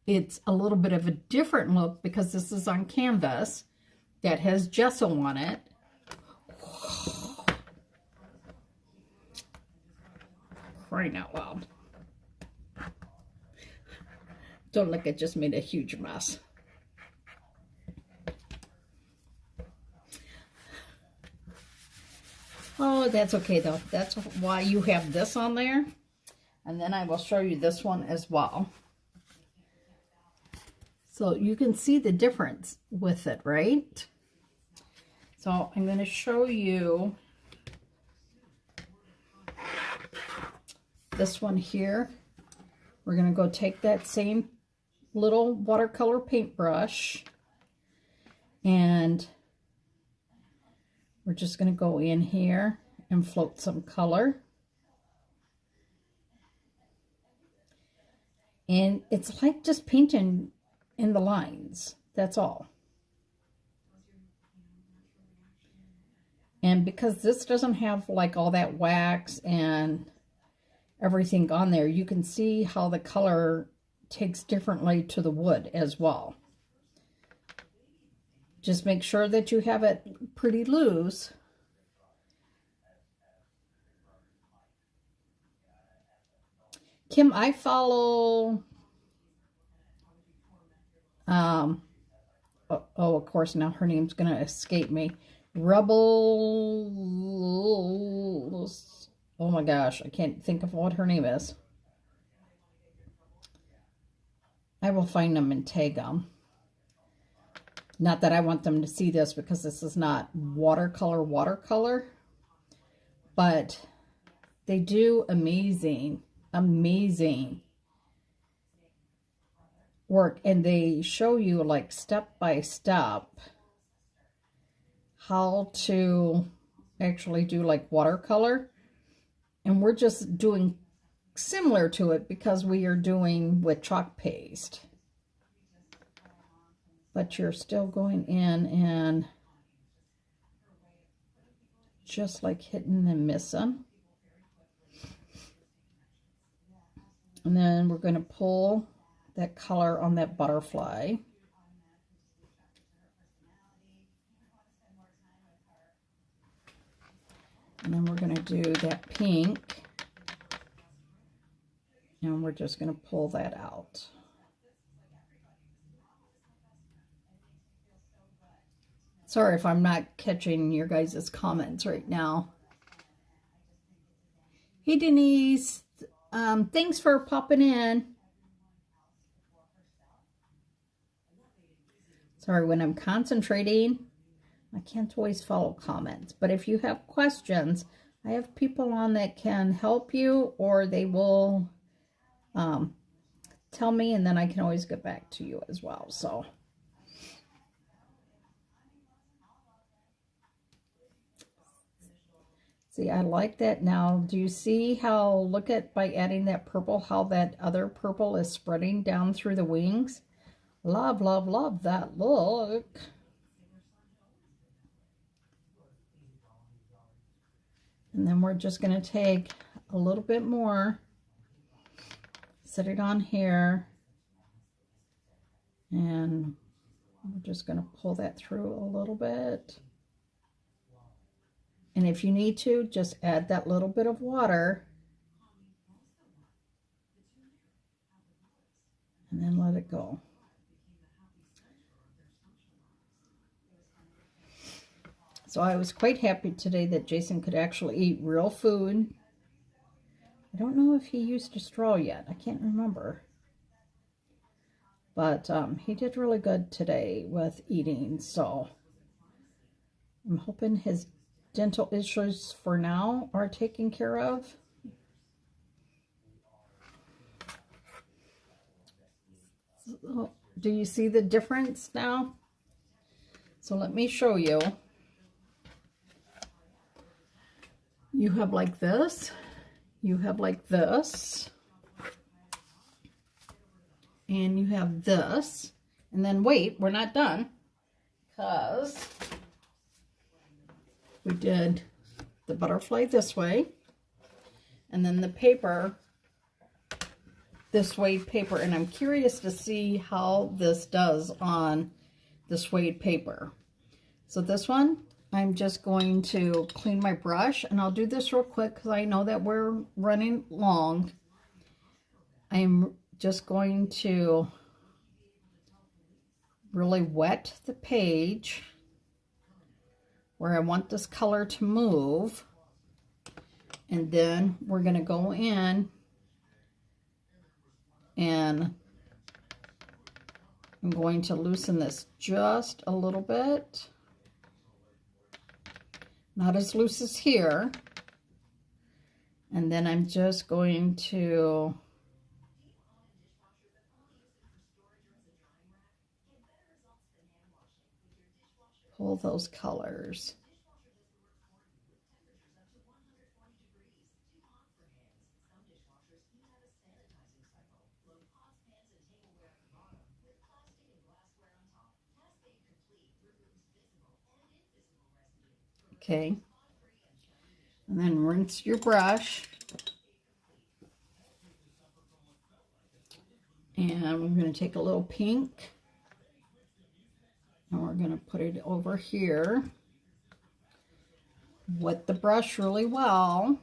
S1: it's a little bit of a different look because this is on canvas that has gesso on it. Crying out loud. Don't look, it just made a huge mess. Oh, that's okay though. That's why you have this on there. And then I will show you this one as well. So you can see the difference with it, right? So I'm going to show you this one here. We're going to go take that same little watercolor paintbrush and we're just going to go in here and float some color. And it's like just painting in the lines, that's all. And because this doesn't have like all that wax and everything on there, you can see how the color takes differently to the wood as well. Just make sure that you have it pretty loose. Kim, I follow, oh, of course, now her name's going to escape me. Rebels. Oh my gosh, I can't think of what her name is. I will find them and tag them. Not that I want them to see this because this is not watercolor, but they do amazing work, and they show you like step by step how to actually do like watercolor, and we're just doing similar to it because we are doing with chalk paste, but you're still going in and just like hitting and missing. And then we're going to pull that color on that butterfly. And then we're going to do that pink. And we're just going to pull that out. Sorry if I'm not catching your guys' comments right now. Hey, Denise. Thanks for popping in. Sorry, when I'm concentrating, I can't always follow comments. But if you have questions, I have people on that can help you, or they will tell me, and then I can always get back to you as well. So, see, I like that now. Do you see how, look at, by adding that purple, how that other purple is spreading down through the wings? Love, love, love that look. And then we're just going to take a little bit more, set it on here, and we're just going to pull that through a little bit. And if you need to, just add that little bit of water and then let it go. So I was quite happy today that Jason could actually eat real food. I don't know if he used a straw yet. I can't remember. But he did really good today with eating. So I'm hoping his dental issues for now are taken care of. So, do you see the difference now? So let me show you. You have like this, you have like this, and you have this, and then wait, we're not done, because we did the butterfly this way, and then the paper, this suede paper, and I'm curious to see how this does on the suede paper. So this one, I'm just going to clean my brush, and I'll do this real quick because I know that we're running long. I'm just going to really wet the page where I want this color to move, and then we're going to go in and I'm going to loosen this just a little bit. Not as loose as here. And then I'm just going to pull those colors. Okay. And then rinse your brush. And we're going to take a little pink. And we're going to put it over here. Wet the brush really well.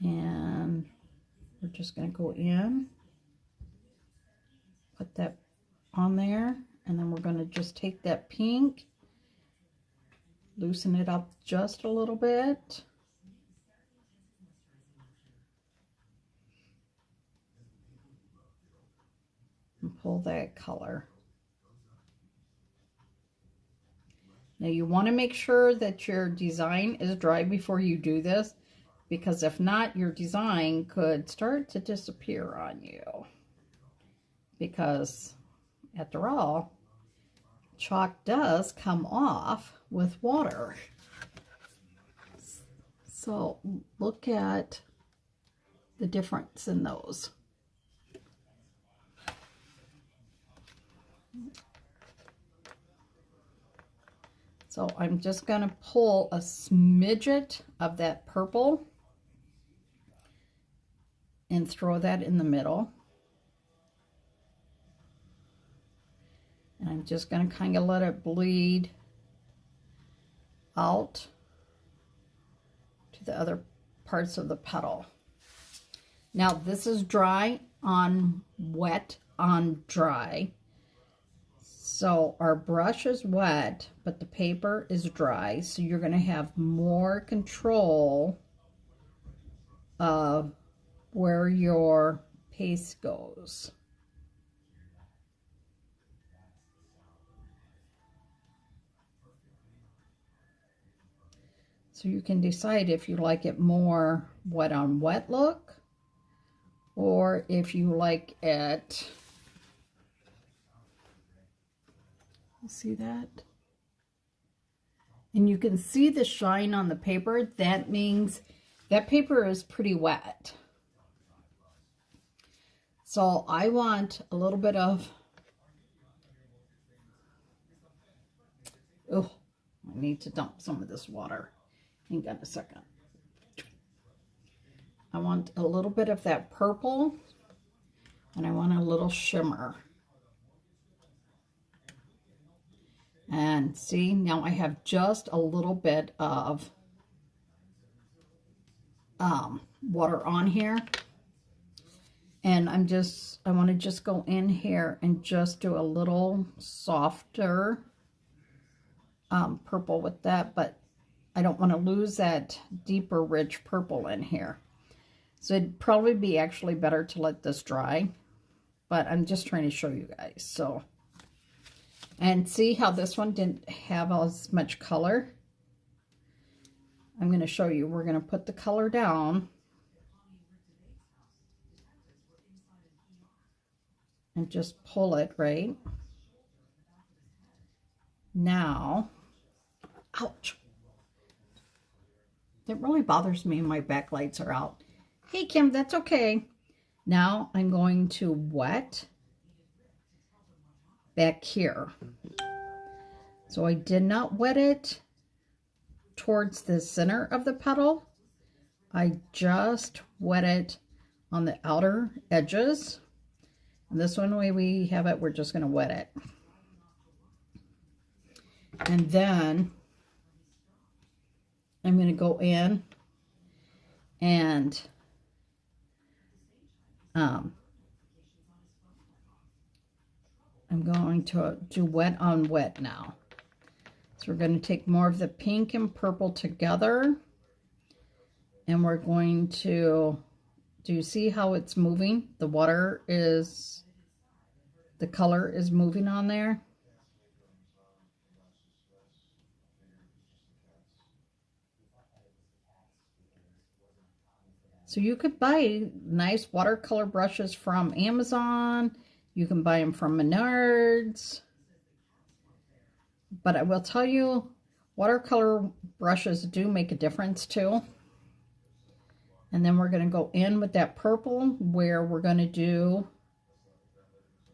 S1: And we're just going to go in. Put that on there. And then we're going to just take that pink loosen it up just a little bit. And pull that color. Now you want to make sure that your design is dry before you do this, because if not, your design could start to disappear on you. Because after all, chalk does come off with water. So look at the difference in those. So I'm just going to pull a smidget of that purple and throw that in the middle. And I'm just going to kind of let it bleed out to the other parts of the petal. Now this is dry on wet on dry. So our brush is wet, but the paper is dry. So you're going to have more control of where your paste goes. So you can decide if you like it more wet on wet look, or if you like it, you see that? And you can see the shine on the paper. That means that paper is pretty wet. So I want a little bit of, oh, I need to dump some of this water. Hang on a second. I want a little bit of that purple, and I want a little shimmer. And see, now I have just a little bit of water on here. And I want to just go in here and just do a little softer purple with that, but I don't want to lose that deeper, rich purple in here. So it'd probably be actually better to let this dry, but I'm just trying to show you guys. So, and see how this one didn't have as much color? I'm going to show you. We're going to put the color down and just pull it right now. Ouch. That really bothers me when my backlights are out. Hey, Kim, that's okay. Now I'm going to wet back here. So I did not wet it towards the center of the petal. I just wet it on the outer edges. And this one way we have it, we're just going to wet it. And then I'm going to go in and I'm going to do wet on wet now. So we're going to take more of the pink and purple together, and we're going to, do you see how it's moving? The water is, the color is moving on there. So you could buy nice watercolor brushes from Amazon. You can buy them from Menards. But I will tell you, watercolor brushes do make a difference too. And then we're going to go in with that purple where we're going to do,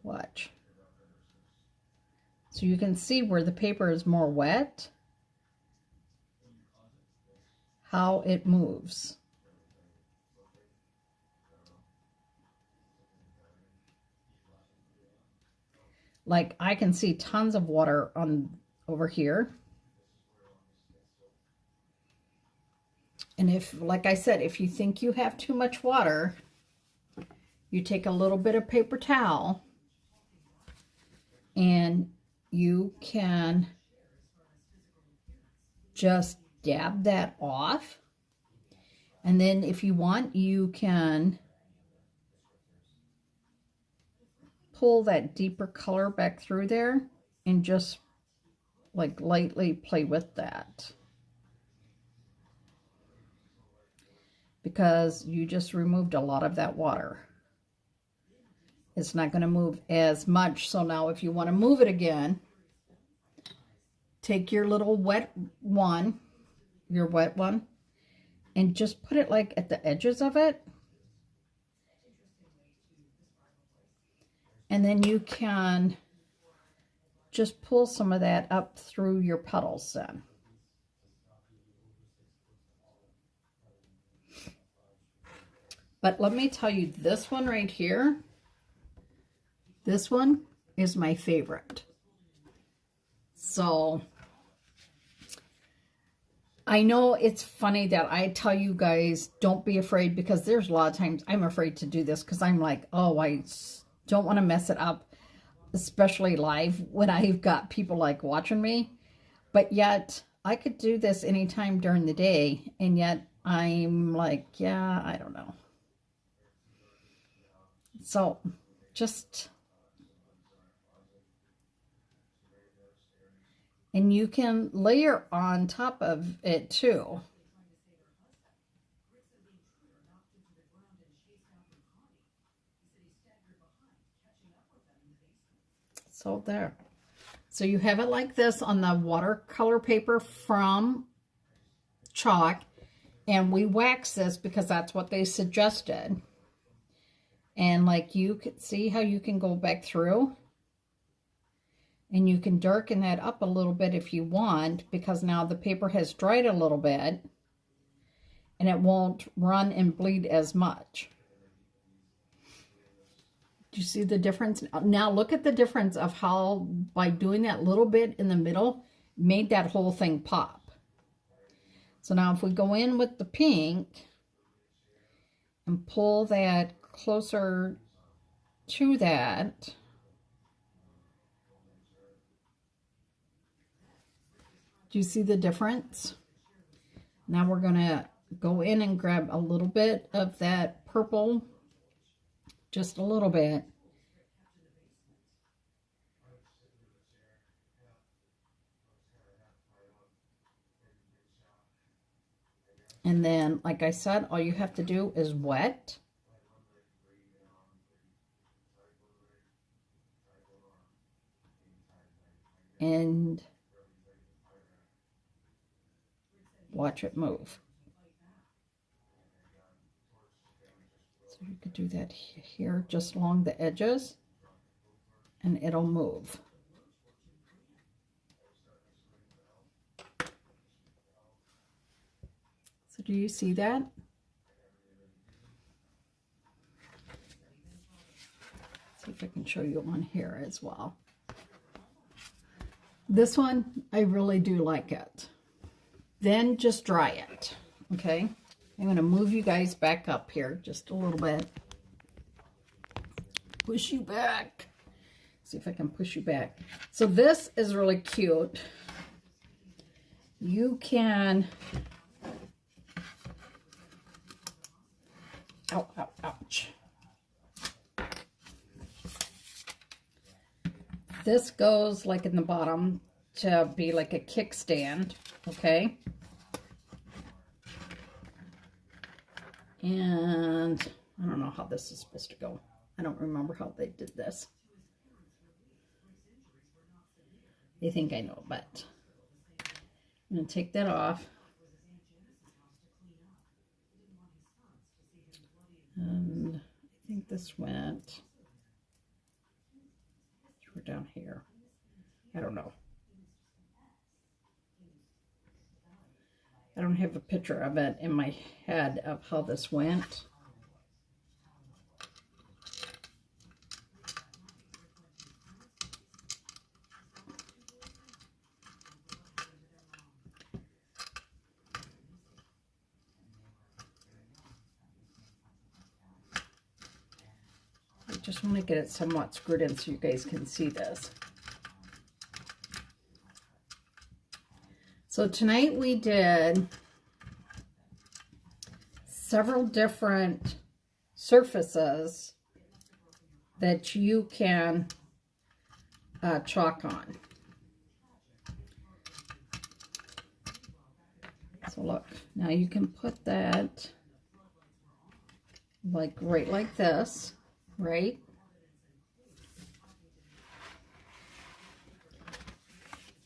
S1: watch. So you can see where the paper is more wet, how it moves. Like I can see tons of water on over here. And if, like I said, if you think you have too much water, you take a little bit of paper towel and you can just dab that off. And then if you want, you can pull that deeper color back through there and just like lightly play with that. Because you just removed a lot of that water. It's not going to move as much. So now if you want to move it again, take your little wet one, and just put it like at the edges of it. And then you can just pull some of that up through your petals then. But let me tell you, this one right here, this one is my favorite. So I know it's funny that I tell you guys, don't be afraid, because there's a lot of times I'm afraid to do this because I'm like, oh, I don't want to mess it up, especially live when I've got people like watching me. But yet I could do this anytime during the day, and yet I'm like, yeah, I don't know. So just, and you can layer on top of it too. So there. So you have it like this on the watercolor paper from chalk, and we wax this because that's what they suggested. And like you can see how you can go back through, and you can darken that up a little bit if you want, because now the paper has dried a little bit and it won't run and bleed as much. Do you see the difference? Now look at the difference of how by doing that little bit in the middle made that whole thing pop. So now if we go in with the pink and pull that closer to that, do you see the difference? Now we're going to go in and grab a little bit of that purple, just a little bit. And then, like I said, all you have to do is wet. And watch it move. So you could do that here, just along the edges, and it'll move. So do you see that? See if I can show you on here as well. This one, I really do like it. Then just dry it, okay? I'm going to move you guys back up here just a little bit. Push you back. See if I can push you back. So this is really cute. You can... Ow, ow, ouch. This goes like in the bottom to be like a kickstand, okay? And I don't know how this is supposed to go. I don't remember how they did this. I think I know, but I'm going to take that off. And I think this went through down here. I don't know. I don't have a picture of it in my head of how this went. I just want to get it somewhat screwed in so you guys can see this. So tonight we did several different surfaces that you can chalk on. So look, now you can put that like right like this, right?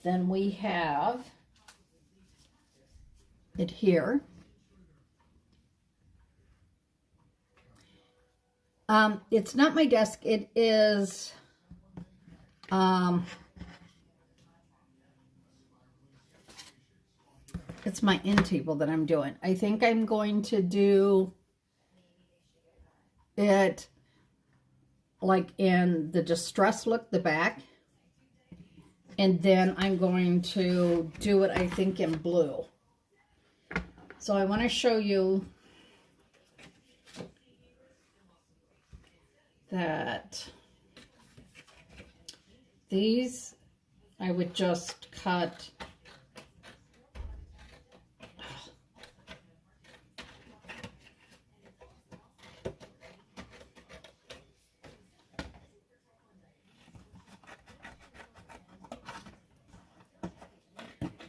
S1: Then we have it here. It's not my desk, it is it's my end table that I'm doing. I think I'm going to do it like in the distress look, the back. And then I'm going to do it, I think, in blue. So I want to show you that these I would just cut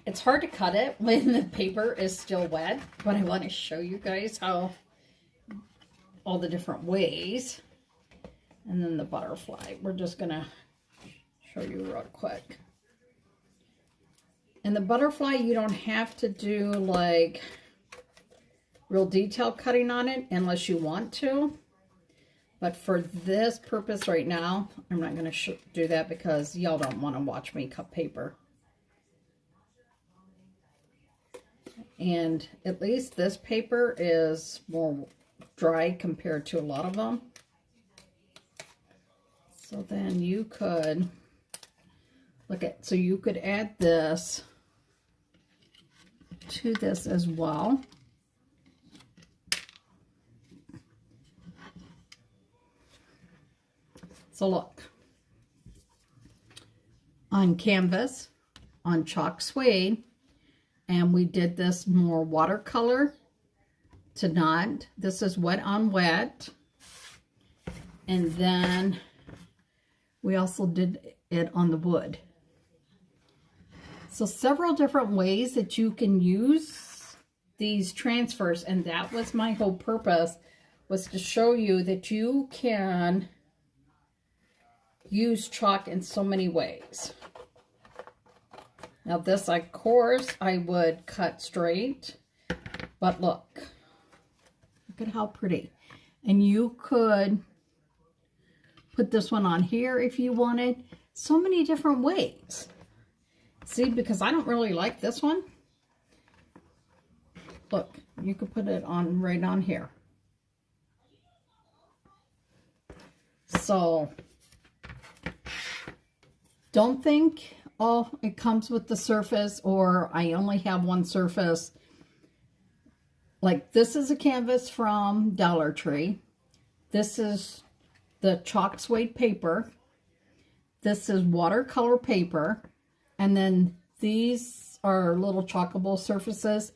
S1: It's hard to cut it when the paper is still wet, but I want to show you guys how all the different ways. And then the butterfly, we're just going to show you real quick. And the butterfly, you don't have to do like real detail cutting on it unless you want to. But for this purpose right now, I'm not going to do that because y'all don't want to watch me cut paper. And at least this paper is more dry compared to a lot of them. So then you could look at, so you could add this to this as well. So look, on canvas, on chalk suede, and we did this more watercolor to not. This is wet on wet. And then we also did it on the wood. So several different ways that you can use these transfers. And that was my whole purpose, was to show you that you can use chalk in so many ways. Now this, of course, I would cut straight, but look at how pretty. And you could put this one on here if you wanted. So many different ways. See, because I don't really like this one. Look, you could put it on right on here. So don't think, oh, it comes with the surface, or I only have one surface. Like this is a canvas from Dollar Tree. This is the chalk suede paper. This is watercolor paper. And then these are little chalkable surfaces.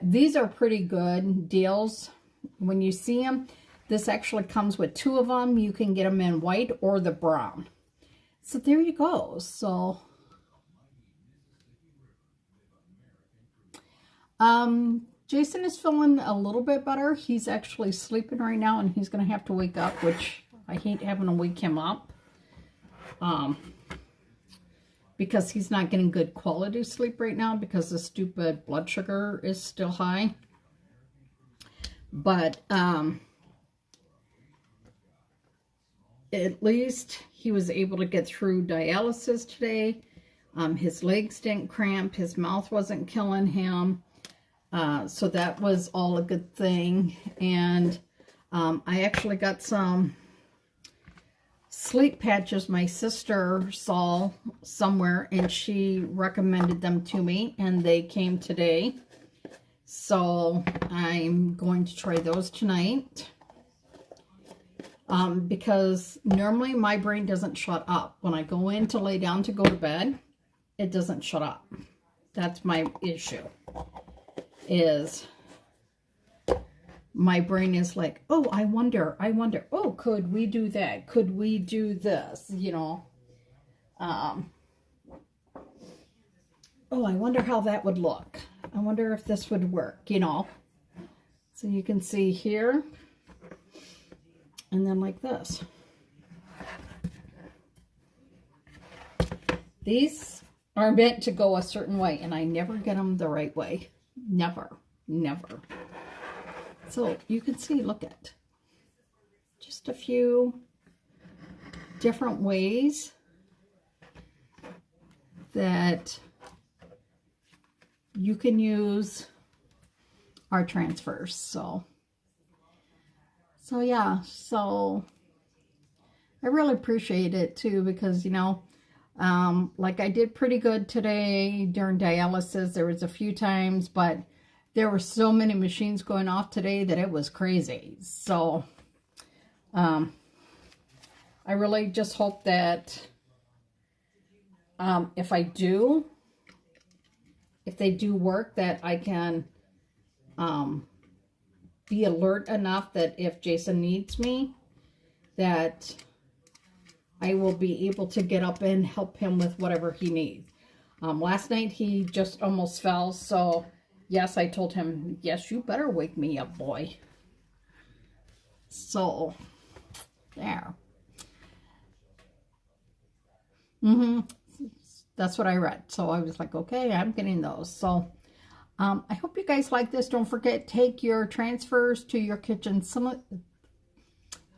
S1: These are pretty good deals when you see them. This actually comes with 2 of them. You can get them in white or the brown. So there you go. So Jason is feeling a little bit better. He's actually sleeping right now, and he's going to have to wake up, which I hate having to wake him up. Because he's not getting good quality sleep right now because the stupid blood sugar is still high. But at least he was able to get through dialysis today. His legs didn't cramp. His mouth wasn't killing him. So that was all a good thing. And I actually got some sleep patches my sister saw somewhere, and she recommended them to me, and they came today. So I'm going to try those tonight. Because normally my brain doesn't shut up. When I go in to lay down to go to bed, it doesn't shut up. That's my issue. Is my brain is like, oh, I wonder, oh, could we do that? Could we do this? You know, oh, I wonder how that would look. I wonder if this would work, you know. So you can see here, and then like this. These are meant to go a certain way, and I never get them the right way. Never, never. So you can see, look at just a few different ways that you can use our transfers. So yeah, so I really appreciate it too, because, you know, like I did pretty good today during dialysis. There was a few times, but there were so many machines going off today that it was crazy. So, I really just hope that, if they do work, that I can, be alert enough that if Jason needs me, that I will be able to get up and help him with whatever he needs. Last night he just almost fell, so yes, I told him, yes, you better wake me up, boy. So, there. That's what I read. So I was like, okay, I'm getting those. So, I hope you guys like this. Don't forget, take your transfers to your kitchen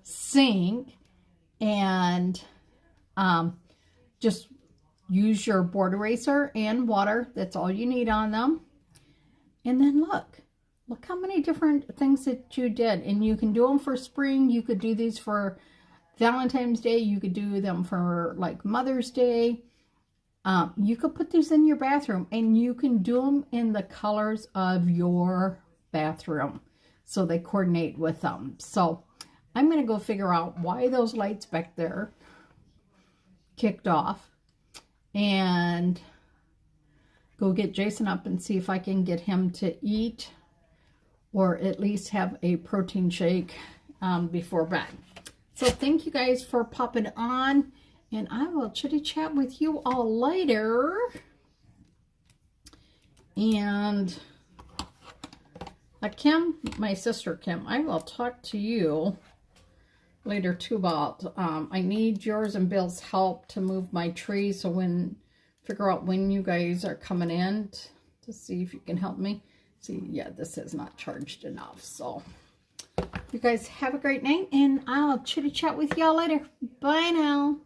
S1: sink and just use your board eraser and water. That's all you need on them. And then look how many different things that you did. And you can do them for spring. You could do these for Valentine's Day. You could do them for like Mother's Day. You could put these in your bathroom, and you can do them in the colors of your bathroom so they coordinate with them. So I'm going to go figure out why those lights back there kicked off and go get Jason up and see if I can get him to eat or at least have a protein shake before bed. So thank you guys for popping on, and I will chitty chat with you all later. And Kim, my sister Kim, I will talk to you later too about, I need yours and Bill's help to move my tree, so figure out when you guys are coming in to see if you can help me. See, yeah, this is not charged enough. So you guys have a great night, and I'll chitty chat with y'all later. Bye now.